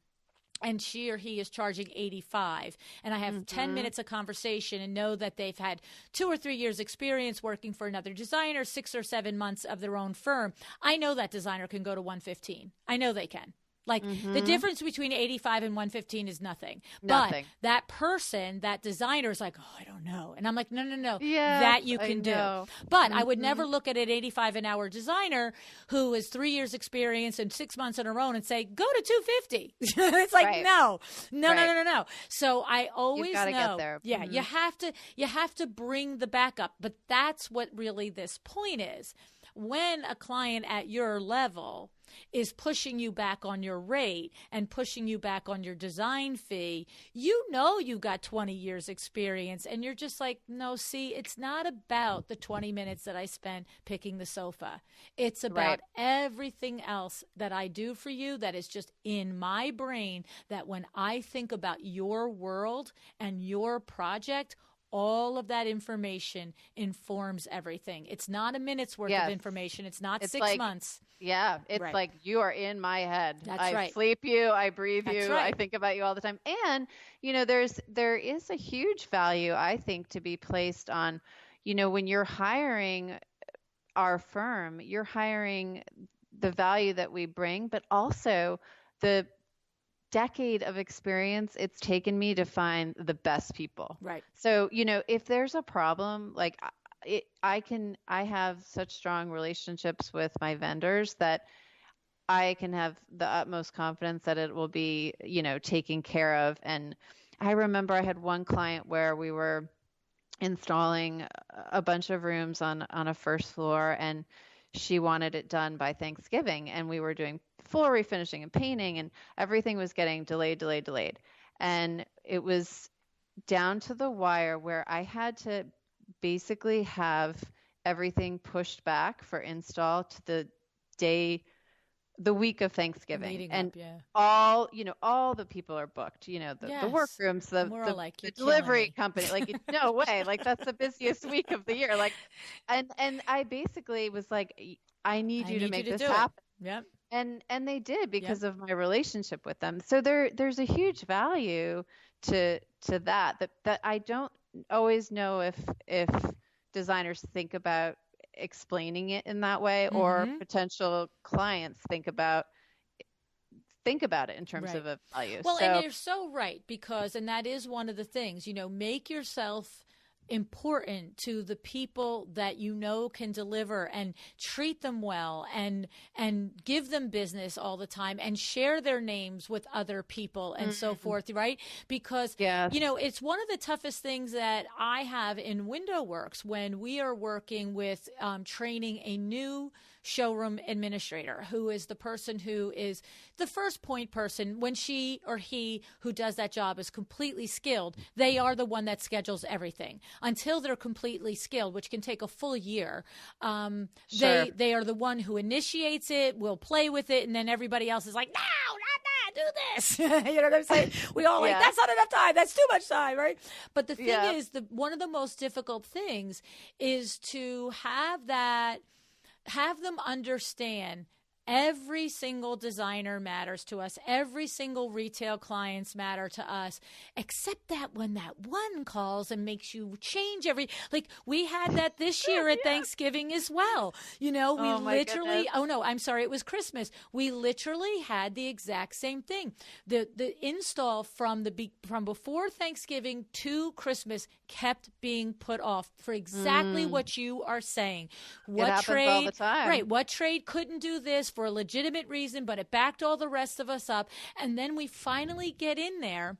and she or he is charging $85, and I have 10 minutes of conversation and know that they've had 2 or 3 years experience working for another designer, 6 or 7 months of their own firm, I know that designer can go to $115. I know they can. Like the difference between 85 and 115 is nothing. But that person, that designer is like, oh, I don't know. And I'm like, no, yes, that you can do. But I would never look at an 85 an hour designer who has 3 years experience and 6 months on her own and say, go to 250. It's like, no. So I always You've gotta know. Get there. Yeah, you have to bring the backup. But that's what really this point is. When a client at your level is pushing you back on your rate and pushing you back on your design fee, you've got 20 years experience and you're just like, no, see, it's not about the 20 minutes that I spent picking the sofa. It's about everything else that I do for you that is just in my brain, that when I think about your world and your project, all of that information informs everything. It's not a minute's worth of information. It's not 6 months. Yeah, it's like you are in my head. I sleep you, I breathe you, I think about you all the time. And, there is a huge value, I think, to be placed on, when you're hiring our firm, you're hiring the value that we bring, but also the decade of experience it's taken me to find the best people. Right. So, if there's a problem, like I have such strong relationships with my vendors that I can have the utmost confidence that it will be, taken care of. And I remember I had one client where we were installing a bunch of rooms on a first floor, and she wanted it done by Thanksgiving, and we were doing floor refinishing and painting, and everything was getting delayed. And it was down to the wire where I had to basically have everything pushed back for install to the week of Thanksgiving. All the people are booked, the workrooms, the delivery company, like, no way, like that's the busiest week of the year. Like, and I basically was like, I need you to make this happen. Yep. And they did because of my relationship with them. So there's a huge value to that I don't always know if designers think about explaining it in that way, or potential clients think about it in terms of a value. Well, and you're so right, and that is one of the things, make yourself important to the people that can deliver, and treat them well, and give them business all the time, and share their names with other people and so forth, right? Because it's one of the toughest things that I have in Window Works when we are working with training a new showroom administrator, who is the person who is the first point person. When she or he who does that job is completely skilled, they are the one that schedules everything until they're completely skilled, which can take a full year. They are the one who initiates it, will play with it, and then everybody else is like, no, not that, do this. You know what I'm saying? We all like, that's not enough time, that's too much time, right? But the thing is, one of the most difficult things is to have them understand every single designer matters to us. Every single retail clients matter to us, except that when that one calls and makes you change like we had that this year at Thanksgiving as well. We literally, it was Christmas. We literally had the exact same thing. The install from before Thanksgiving to Christmas kept being put off for exactly what you are saying. What happens trade, all the time. Right. What trade couldn't do this for a legitimate reason, but it backed all the rest of us up. And then we finally get in there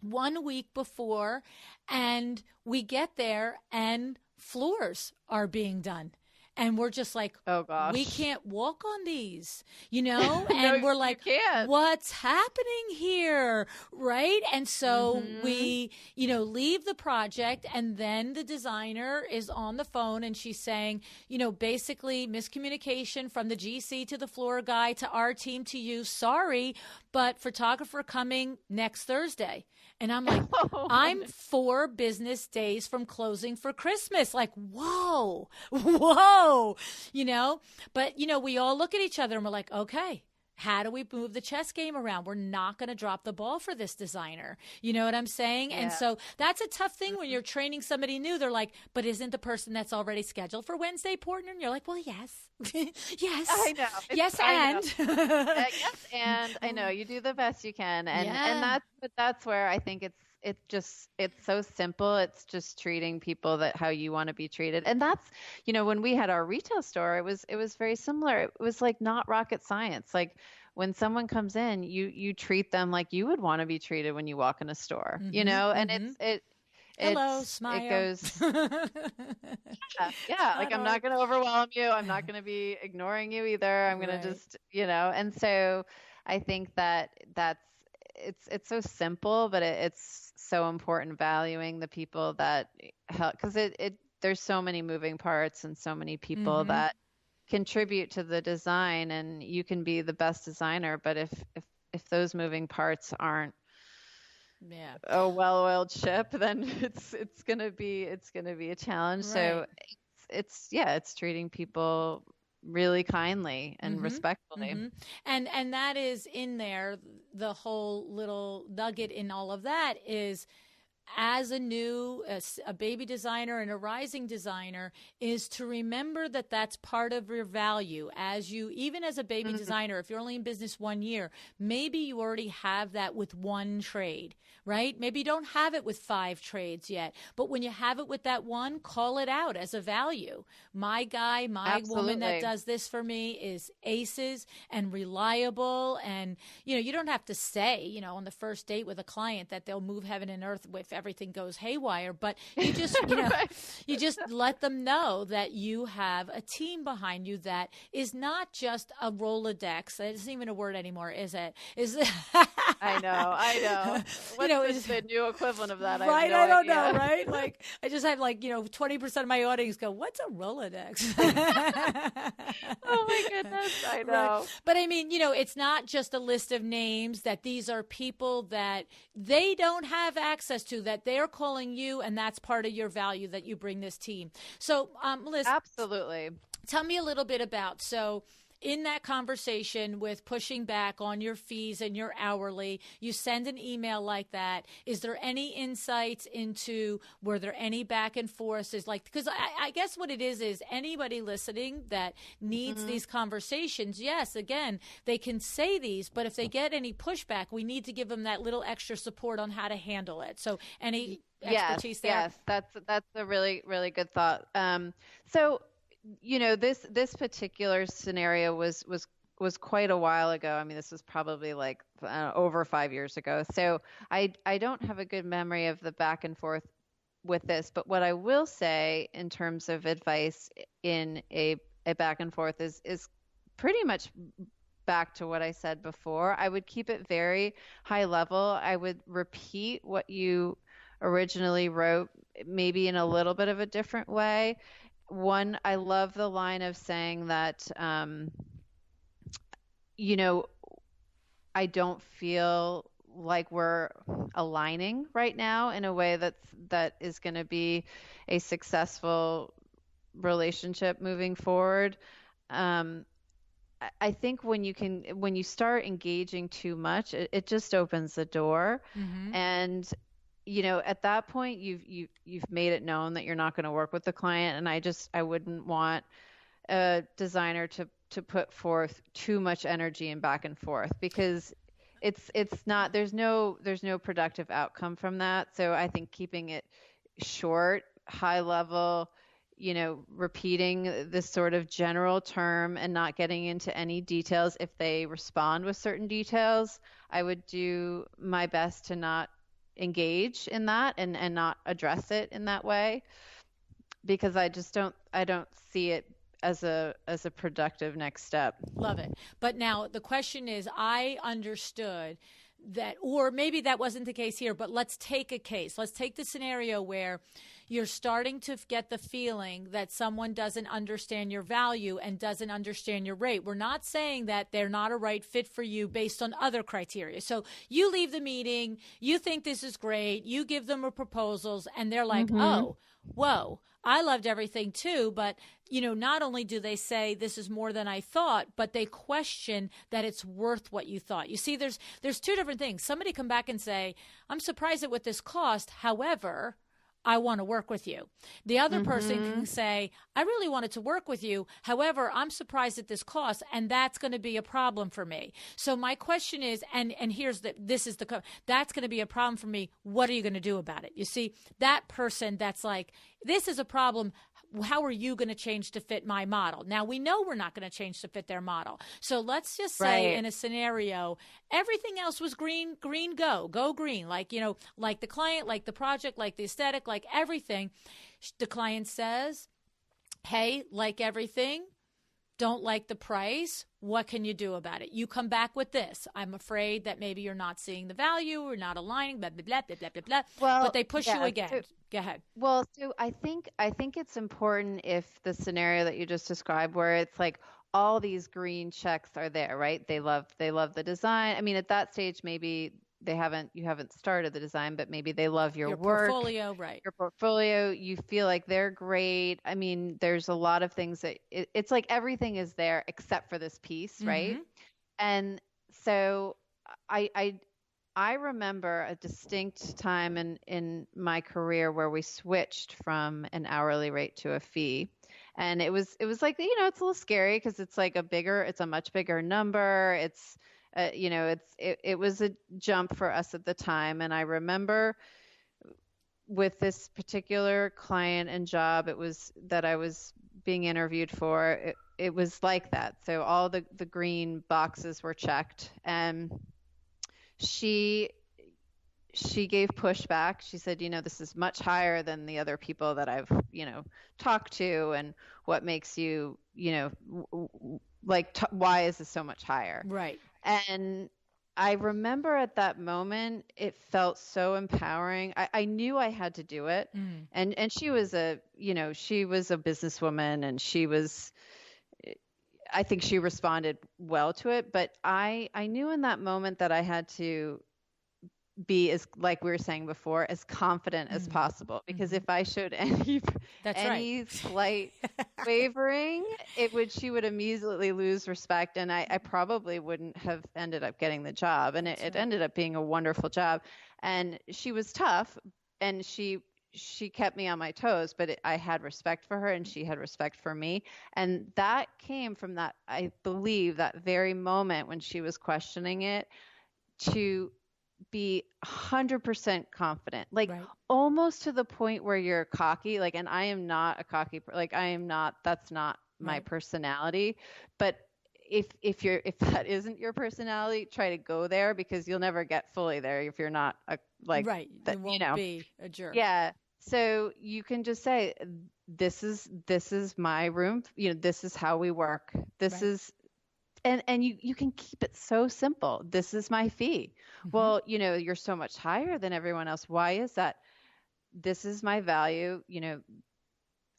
1 week before, and we get there and floors are being done. And we're just like, oh gosh, we can't walk on these, and No, we're like, can't. what's happening here? Right. And so we, leave the project, and then the designer is on the phone and she's saying, basically miscommunication from the GC to the floor guy to our team to you. Sorry, but photographer coming next Thursday. And I'm like, I'm 4 business days from closing for Christmas. Like, whoa. But, we all look at each other and we're like, okay, how do we move the chess game around? We're not going to drop the ball for this designer. You know what I'm saying? Yeah. And so that's a tough thing when you're training somebody new. They're like, but isn't the person that's already scheduled for Wednesday important? And you're like, well, yes. Yes. I know. Yes, yes, and I know you do the best you can. And that's where I think it's so simple. It's just treating people how you want to be treated. And that's, when we had our retail store, it was very similar. It was like not rocket science. Like when someone comes in, you treat them like you would want to be treated when you walk in a store, and hello, smile. It goes, like I'm not going to overwhelm you. I'm not going to be ignoring you either. I'm going to just, and so I think it's so simple, but it's so important valuing the people that help, because there's so many moving parts and so many people that contribute to the design, and you can be the best designer, but if those moving parts aren't a well-oiled ship, then it's gonna be a challenge. So it's treating people really kindly and respectfully. And that is in there. The whole little nugget in all of that is, as a baby designer and a rising designer, is to remember that that's part of your value. Even as a baby designer, if you're only in business 1 year, maybe you already have that with one trade, right? Maybe you don't have it with 5 trades yet, but when you have it with that one, call it out as a value. My guy, my woman that does this for me is aces and reliable. And, you don't have to say, on the first date with a client that they'll move heaven and earth if everything goes haywire, but you just, you just let them know that you have a team behind you that is not just a Rolodex. It isn't even a word anymore, is it? I know. What's the new equivalent of that? Right, I don't know, right? Like, I just have 20% of my audience go, what's a Rolodex? Oh my goodness, I know. Right. But I mean, it's not just a list of names, that these are people that they don't have access to, that they're calling you, and that's part of your value that you bring this team. So, Melissa, absolutely. Tell me a little bit about, in that conversation with pushing back on your fees and your hourly, you send an email like that. Is there any insights into, were there any back and forth? Because I guess what it is anybody listening that needs these conversations, yes, again, they can say these, but if they get any pushback, we need to give them that little extra support on how to handle it. So any expertise there? Yes, that's a really, really good thought. So, this particular scenario was quite a while ago. I mean, this was probably over 5 years ago. So I don't have a good memory of the back and forth with this, but what I will say in terms of advice in a back and forth is pretty much back to what I said before. I would keep it very high level. I would repeat what you originally wrote, maybe in a little bit of a different way. One, I love the line of saying that, I don't feel like we're aligning right now in a way that is going to be a successful relationship moving forward. I think when you start engaging too much, it just opens the door. And at that point, you've made it known that you're not going to work with the client, and I wouldn't want a designer to put forth too much energy and back and forth, because it's not, there's no productive outcome from that. So I think keeping it short, high level, repeating this sort of general term and not getting into any details. If they respond with certain details, I would do my best to not engage in that and not address it in that way, because I don't see it as a productive next step. Love it. But now the question is, I understood that, or maybe that wasn't the case here, but let's take a case. Let's take the scenario where you're starting to get the feeling that someone doesn't understand your value and doesn't understand your rate. We're not saying that they're not a right fit for you based on other criteria. So you leave the meeting, you think this is great, you give them a proposals, and they're like, oh, whoa, I loved everything too, but not only do they say this is more than I thought, but they question that it's worth what you thought. You see, there's two different things. Somebody come back and say, I'm surprised at what this cost. However, I want to work with you. The other person can say, I really wanted to work with you. However, I'm surprised at this cost, and that's going to be a problem for me. So my question is, and that's going to be a problem for me. What are you going to do about it? You see, that person that's like, this is a problem. How are you going to change to fit my model? Now, we know we're not going to change to fit their model. So let's just say in a scenario, everything else was green, go green. Like the client, like the project, like the aesthetic, like everything. The client says, hey, like everything, don't like the price. What can you do about it? You come back with this. I'm afraid that maybe you're not seeing the value or not aligning, blah, blah, blah, blah, blah, blah, blah. Well, but they push you again. So, go ahead. Well, so I think it's important if the scenario that you just described, where it's like all these green checks are there, right? They love the design. I mean, at that stage, maybe you haven't started the design, but maybe they love your work, portfolio, right? Your portfolio. You feel like they're great. I mean, there's a lot of things that it's like everything is there except for this piece, right? And so I remember a distinct time in my career where we switched from an hourly rate to a fee. And it was like, it's a little scary because it's a much bigger number. It's, it was a jump for us at the time. And I remember with this particular client and job, it was that I was being interviewed for, it was like that. So all the green boxes were checked, and she gave pushback. She said, this is much higher than the other people that I've, talked to, and what makes you, why is this so much higher? Right. And I remember at that moment, it felt so empowering. I knew I had to do it. And she was a businesswoman, and I think she responded well to it, but I knew in that moment that I had to be, as like we were saying before, as confident as possible, because if I showed any slight wavering, she would immediately lose respect, and I probably wouldn't have ended up getting the job. And it ended up being a wonderful job, and she was tough, and she kept me on my toes, but I had respect for her, and she had respect for me. And that came from that, I believe, that very moment when she was questioning it, to be 100% confident, almost to the point where you're cocky. And I am not a cocky, that's not my personality. But if that isn't your personality, try to go there, because you'll never get fully there if you're not right. You won't be a jerk. Yeah. So you can just say, this is my room. This is how we work. This is, and you can keep it so simple. This is my fee. Well, you're so much higher than everyone else. Why is that? This is my value.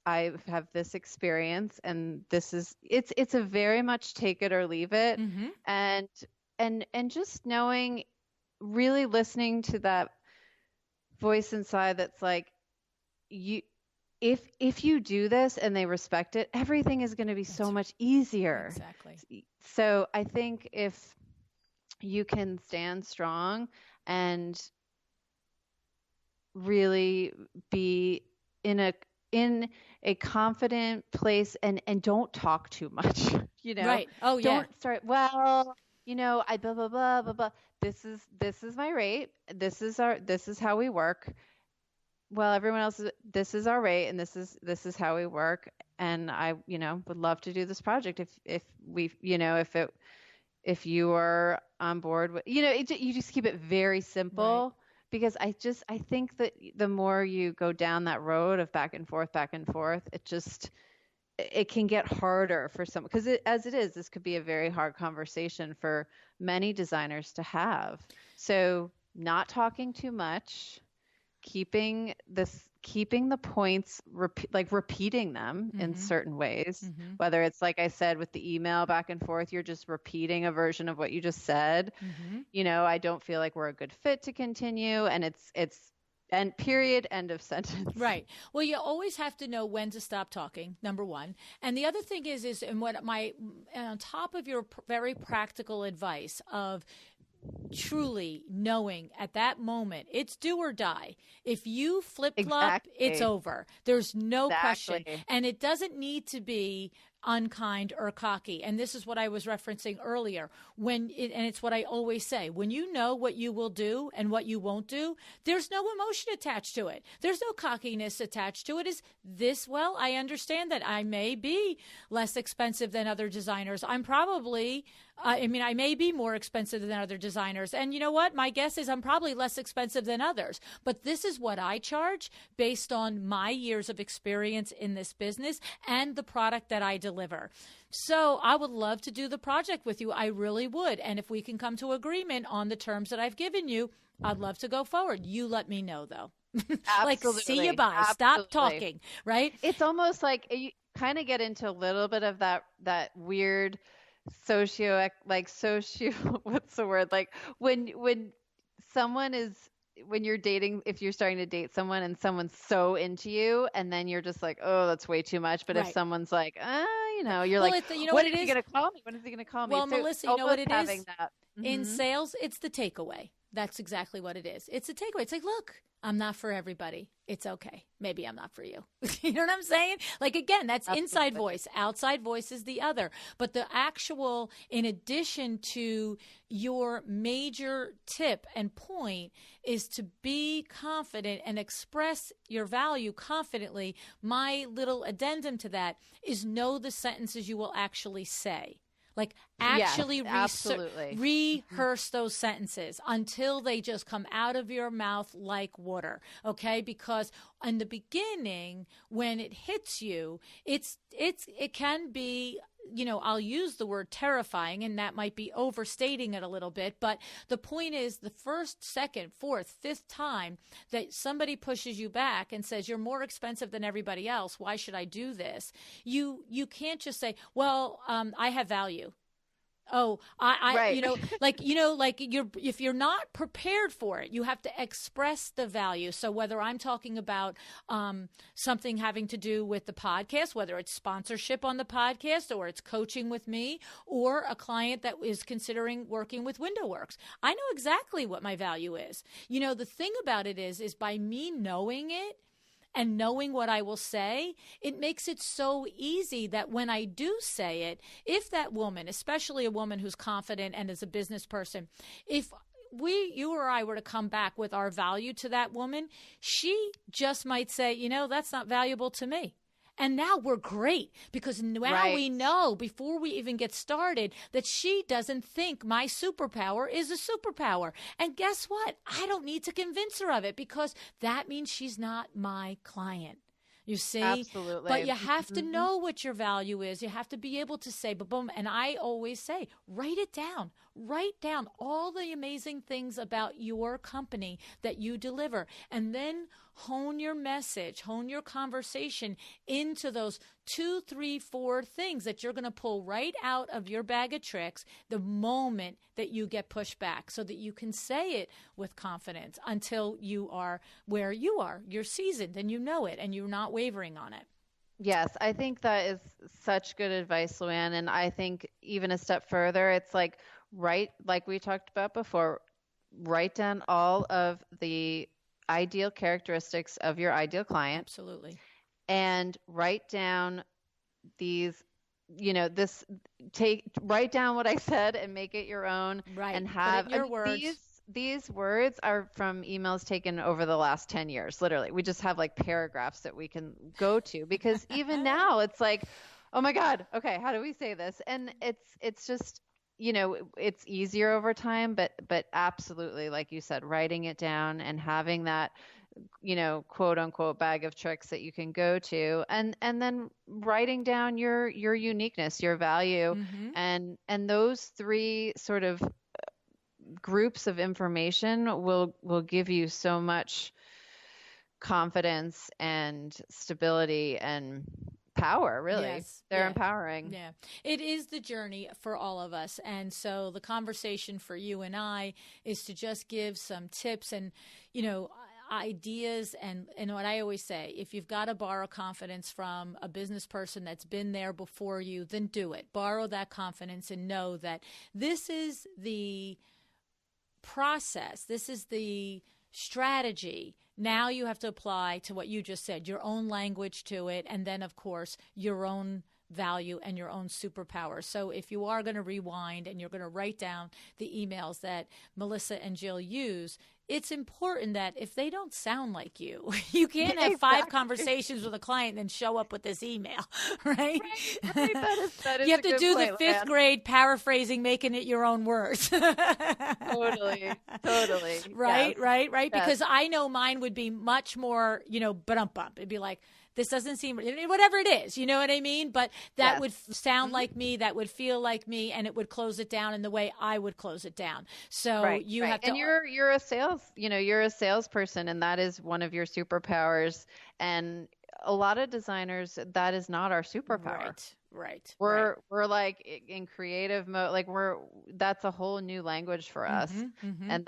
I have this experience, and it's a very much take it or leave it. And just knowing, really listening to that voice inside that's like, if you do this and they respect it, everything is going to be so much easier. Exactly. So I think if you can stand strong and really be in a confident place, and don't talk too much, Right. Oh, yeah. Don't start, well, I blah, blah, blah, blah, blah. This is my rate. This is how we work. well, everyone else, this is our rate and this is how we work. And I, would love to do this project if we, if you are on board with, you just keep it very simple. Right. Because I think that the more you go down that road of back and forth, it can get harder for some, because this could be a very hard conversation for many designers to have. So not talking too much, keeping the points, repeating them in certain ways, whether it's, like I said, with the email back and forth, you're just repeating a version of what you just said. I don't feel like we're a good fit to continue. And it's and period, end of sentence. Right. Well, you always have to know when to stop talking, number one. And the other thing is and on top of your very practical advice of truly knowing at that moment, it's do or die. If you flip-flop, it's over. There's no question. And it doesn't need to be unkind or cocky. And this is what I was referencing earlier. And it's what I always say. When you know what you will do and what you won't do, there's no emotion attached to it. There's no cockiness attached to it. Is this, well, I understand that I may be less expensive than other designers. I'm probably I may be more expensive than other designers. And you know what? My guess is I'm probably less expensive than others. But this is what I charge based on my years of experience in this business and the product that I deliver. So I would love to do the project with you. I really would. And if we can come to agreement on the terms that I've given you, I'd love to go forward. You let me know, though. Like, see you bye. Absolutely. Stop talking, right? It's almost like you kind of get into a little bit of that weird what's the word? Like when you're dating, if you're starting to date someone and someone's so into you, and then you're just like, oh, that's way too much. But if someone's like, you're like, when is he going to call me? When is he going to call me? Well, so Melissa, you know what it is? In sales, it's the takeaway. That's exactly what it is. It's a takeaway. It's like, look, I'm not for everybody. It's okay. Maybe I'm not for you. You know what I'm saying? Like, again, that's Absolutely. Inside voice. Outside voice is the other. But the actual, in addition to your major tip and point, is to be confident and express your value confidently. My little addendum to that is know the sentences you will actually say. Like, actually rehearse those sentences until they just come out of your mouth like water, okay? Because in the beginning, when it hits you, it can be, I'll use the word terrifying, and that might be overstating it a little bit. But the point is, the first, second, fourth, fifth time that somebody pushes you back and says, you're more expensive than everybody else, why should I do this? You can't just say, well, I have value. Oh, right. If you're not prepared for it, you have to express the value. So whether I'm talking about something having to do with the podcast, whether it's sponsorship on the podcast or it's coaching with me or a client that is considering working with WindowWorks, I know exactly what my value is. The thing about it is by me knowing it, and knowing what I will say, it makes it so easy that when I do say it, if that woman, especially a woman who's confident and is a business person, if you or I were to come back with our value to that woman, she just might say, that's not valuable to me. And now we're great because now we know before we even get started that she doesn't think my superpower is a superpower. And guess what? I don't need to convince her of it because that means she's not my client. You see? Absolutely. But you have to know what your value is. You have to be able to say, boom. And I always say, write it down. Write down all the amazing things about your company that you deliver. And then hone your message, hone your conversation into those 2, 3, 4 things that you're going to pull right out of your bag of tricks the moment that you get pushed back so that you can say it with confidence until you are where you are. You're seasoned and you know it and you're not wavering on it. Yes, I think that is such good advice, LuAnn. And I think even a step further, it's like we talked about before, write down all of the ideal characteristics of your ideal client. Absolutely. And write down these, write down what I said and make it your own. Right. And have your words. These these words are from emails taken over the last 10 years, literally. We just have like paragraphs that we can go to, because even now it's like, oh my God, okay, how do we say this? And it's just, it's easier over time, but absolutely, like you said, writing it down and having that, quote unquote bag of tricks that you can go to, and then writing down your uniqueness, your value, and those three sort of groups of information will give you so much confidence and stability and power, really. Yes. They're empowering. Yeah. It is the journey for all of us. And so the conversation for you and I is to just give some tips and, ideas. And what I always say, if you've got to borrow confidence from a business person that's been there before you, then do it. Borrow that confidence and know that this is the process. This is the strategy. Now you have to apply to what you just said, your own language to it, and then, of course, your own value and your own superpower. So if you are going to rewind and you're going to write down the emails that Melissa and Jill use, it's important that if they don't sound like you, you can't have 5 conversations with a client and then show up with this email, right? Right. That is you have to do point, the 5th grade paraphrasing, making it your own words. Totally. Right, yes. right. Yes. Because I know mine would be much more, bump. It'd be like, this doesn't seem, whatever it is, you know what I mean? But that would sound like me, that would feel like me, and it would close it down in the way I would close it down. So you have to. And you're a sales, you're a salesperson, and that is one of your superpowers. And a lot of designers, that is not our superpower. Right. We're like in creative mode, like that's a whole new language for us. And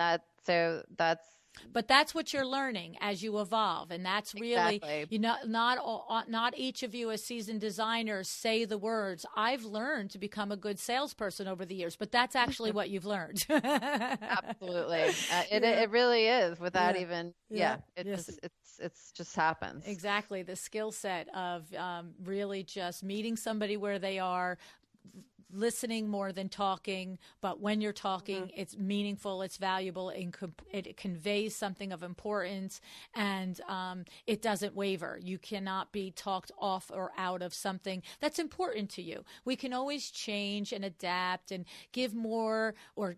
but that's what you're learning as you evolve, and that's really not each of you as seasoned designers say the words, I've learned to become a good salesperson over the years, but that's actually what you've learned. Absolutely. It really is, without even it's just happens. Exactly. The skill set of really just meeting somebody where they are, listening more than talking, but when you're talking, it's meaningful, it's valuable, it conveys something of importance, and it doesn't waver. You cannot be talked off or out of something that's important to you. We can always change and adapt and give more, or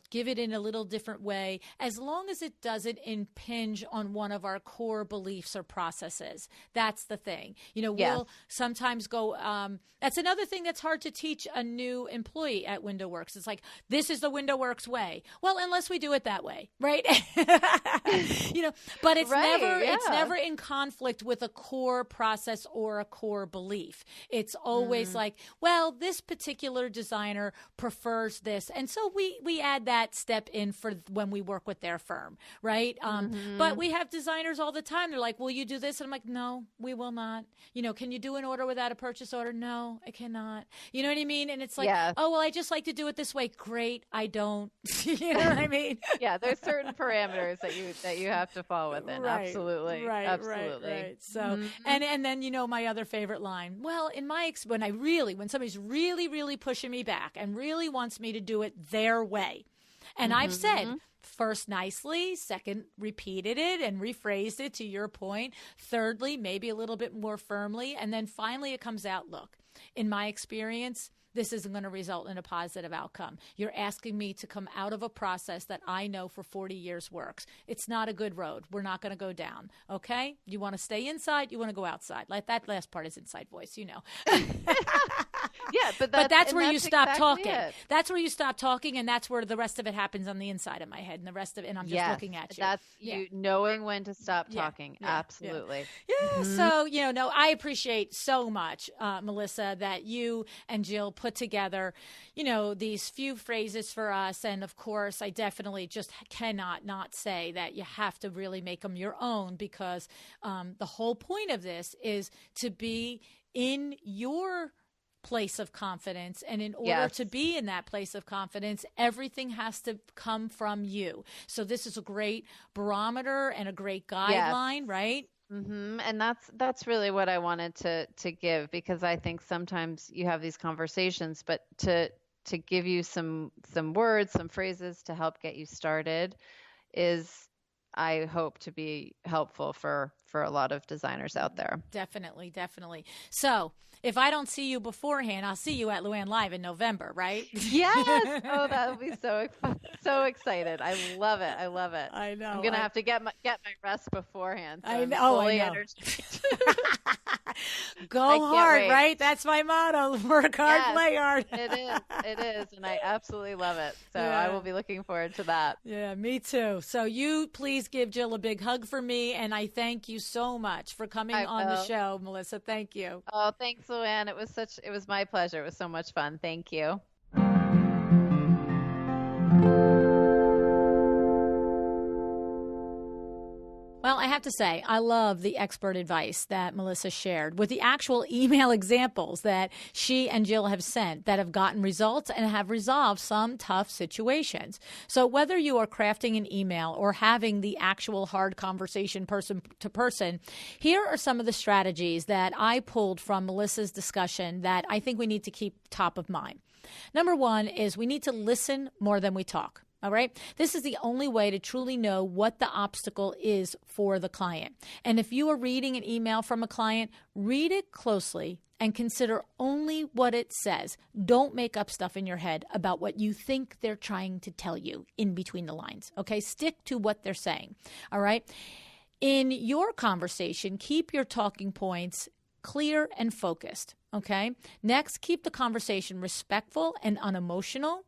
give it in a little different way, as long as it doesn't impinge on one of our core beliefs or processes. That's the thing. We'll sometimes go, that's another thing that's hard to teach a new employee at WindowWorks. It's like, this is the WindowWorks way. Well, unless we do it that way, right? But it's never in conflict with a core process or a core belief. It's always like, well, this particular designer prefers this, and so we add that step in for when we work with their firm, right? But we have designers all the time. They're like, will you do this? And I'm like, no, we will not. Can you do an order without a purchase order? No, I cannot. You know what I mean? And it's like, oh, well, I just like to do it this way. Great. I don't. You know what I mean? There's certain parameters that you have to fall within. Right, Absolutely. Right. Absolutely. Right. So, and then, my other favorite line, well, in my, when somebody's really, really pushing me back and really wants me to do it their way. And I've said, first nicely, second repeated it and rephrased it to your point, thirdly, maybe a little bit more firmly, and then finally it comes out, look, in my experience, this isn't going to result in a positive outcome. You're asking me to come out of a process that I know for 40 years works. It's not a good road. We're not going to go down. Okay? You want to stay inside? You want to go outside? Like that last part is inside voice, But that's where you stop exactly talking. it. That's where you stop talking, and that's where the rest of it happens on the inside of my head, and the rest of it, and I'm just looking at you. That's you knowing when to stop talking. Absolutely. Yeah. So, I appreciate so much, Melissa, that you and Jill put together, these few phrases for us. And of course, I definitely just cannot not say that you have to really make them your own, because the whole point of this is to be in your place of confidence. And in order to be in that place of confidence, everything has to come from you. So this is a great barometer and a great guideline, right? And that's really what I wanted to give, because I think sometimes you have these conversations, but to to give you some words, some phrases to help get you started is, I hope, to be helpful for a lot of designers out there. Definitely, definitely. So if I don't see you beforehand, I'll see you at LuAnn Live in November, right? Yes. Oh, that'll be so excited. I love it. I love it. I know. I'm gonna have to get my rest beforehand. So I know. Fully I know. Go I hard, wait. right? That's my motto. Work hard, Yes, play hard. It is, and I absolutely love it. So Yeah. I will be looking forward to that. Yeah, me too. So you please give Jill a big hug for me, and I thank you so much for coming on the show, Melissa. Thank you. Oh, thanks, LuAnn. It was my pleasure. It was so much fun. Thank you. Well, I have to say, I love the expert advice that Melissa shared with the actual email examples that she and Jill have sent that have gotten results and have resolved some tough situations. So whether you are crafting an email or having the actual hard conversation person to person, here are some of the strategies that I pulled from Melissa's discussion that I think we need to keep top of mind. Number one is we need to listen more than we talk. All right. This is the only way to truly know what the obstacle is for the client. And if you are reading an email from a client, read it closely and consider only what it says. Don't make up stuff in your head about what you think they're trying to tell you in between the lines. Okay. Stick to what they're saying. All right. In your conversation, keep your talking points clear and focused. Okay. Next, keep the conversation respectful and unemotional.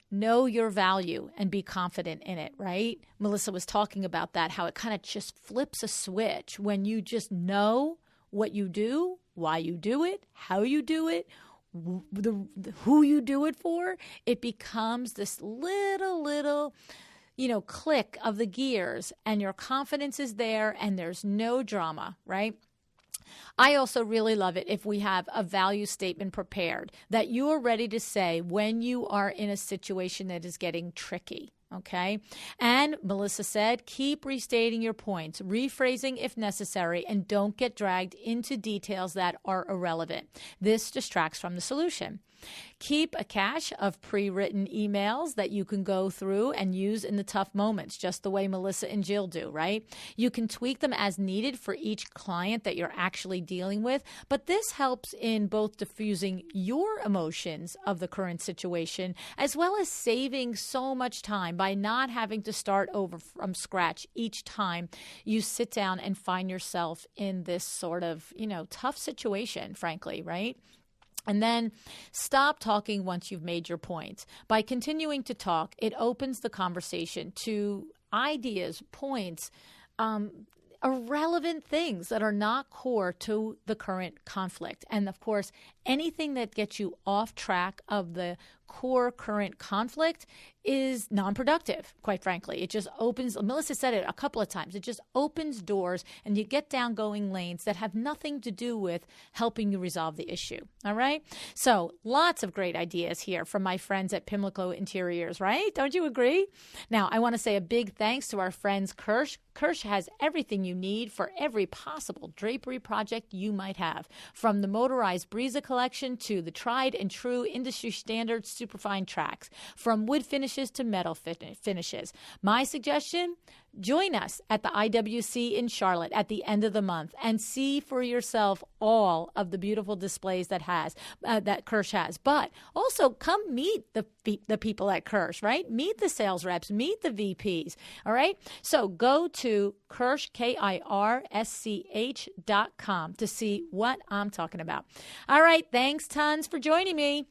Know your value and be confident in it, right? Melissa was talking about that, how it kind of just flips a switch when you just know what you do, why you do it, how you do it, who you do it for. It becomes this little, click of the gears, and your confidence is there and there's no drama, right? I also really love it if we have a value statement prepared that you are ready to say when you are in a situation that is getting tricky. Okay. And Melissa said, keep restating your points, rephrasing if necessary, and don't get dragged into details that are irrelevant. This distracts from the solution. Keep a cache of pre-written emails that you can go through and use in the tough moments, just the way Melissa and Jill do, right? You can tweak them as needed for each client that you're actually dealing with, but this helps in both diffusing your emotions of the current situation, as well as saving so much time by not having to start over from scratch each time you sit down and find yourself in this sort of, tough situation, frankly, right? And then stop talking once you've made your points. By continuing to talk, it opens the conversation to ideas, points, irrelevant things that are not core to the current conflict. And of course, anything that gets you off track of the core current conflict is non-productive, quite frankly. It just opens, Melissa said it a couple of times, it just opens doors and you get down going lanes that have nothing to do with helping you resolve the issue. All right? So lots of great ideas here from my friends at Pimlico Interiors, right? Don't you agree? Now, I want to say a big thanks to our friends Kirsch. Kirsch has everything you need for every possible drapery project you might have, from the motorized Breeza collection to the tried and true industry standard superfine tracks, from wood finishes to metal finishes. My suggestion, join us at the IWC in Charlotte at the end of the month and see for yourself all of the beautiful displays that Kirsch has. But also come meet the people at Kirsch, right? Meet the sales reps, meet the VPs, all right? So go to Kirsch, KIRSCH.com to see what I'm talking about. All right, thanks tons for joining me.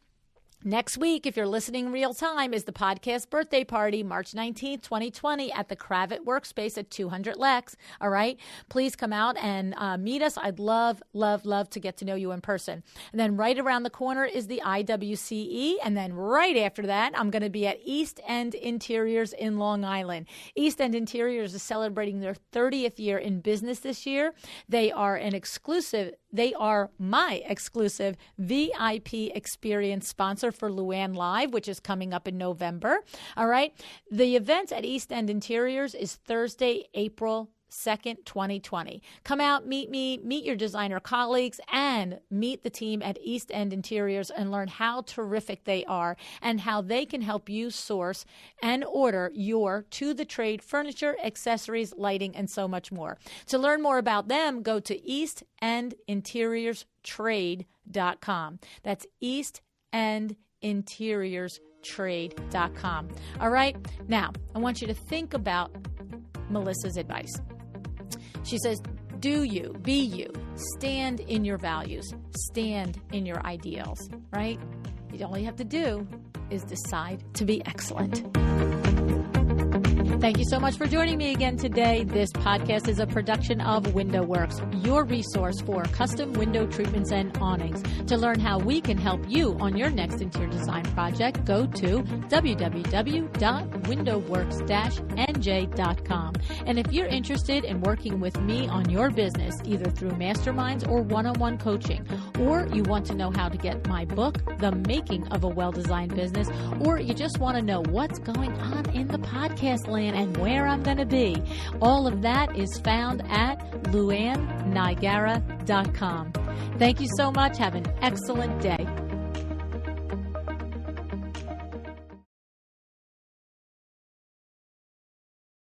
Next week, if you're listening real time, is the podcast birthday party, March 19th, 2020 at the Kravet Work Space at 200 Lex. All right. Please come out and meet us. I'd love to get to know you in person. And then right around the corner is the IWCE. And then right after that, I'm going to be at East End Interiors in Long Island. East End Interiors is celebrating their 30th year in business this year. They are my exclusive VIP experience sponsor for LuAnn Live, which is coming up in November. All right. The event at East End Interiors is Thursday, April 2nd, 2020. Come out, meet me, meet your designer colleagues, and meet the team at East End Interiors and learn how terrific they are and how they can help you source and order your to-the-trade furniture, accessories, lighting, and so much more. To learn more about them, go to eastendinteriourstrade.com. That's eastendinteriourstrade.com. All right, now I want you to think about Melissa's advice. She says, do you, be you, stand in your values, stand in your ideals, right? All you have to do is decide to be excellent. Thank you so much for joining me again today. This podcast is a production of WindowWorks, your resource for custom window treatments and awnings. To learn how we can help you on your next interior design project, go to www.windowworks-nj.com. And if you're interested in working with me on your business, either through masterminds or one-on-one coaching, or you want to know how to get my book, The Making of a Well-Designed Business, or you just want to know what's going on in the podcast land and where I'm going to be, all of that is found at LuAnnNigara.com. Thank you so much. Have an excellent day.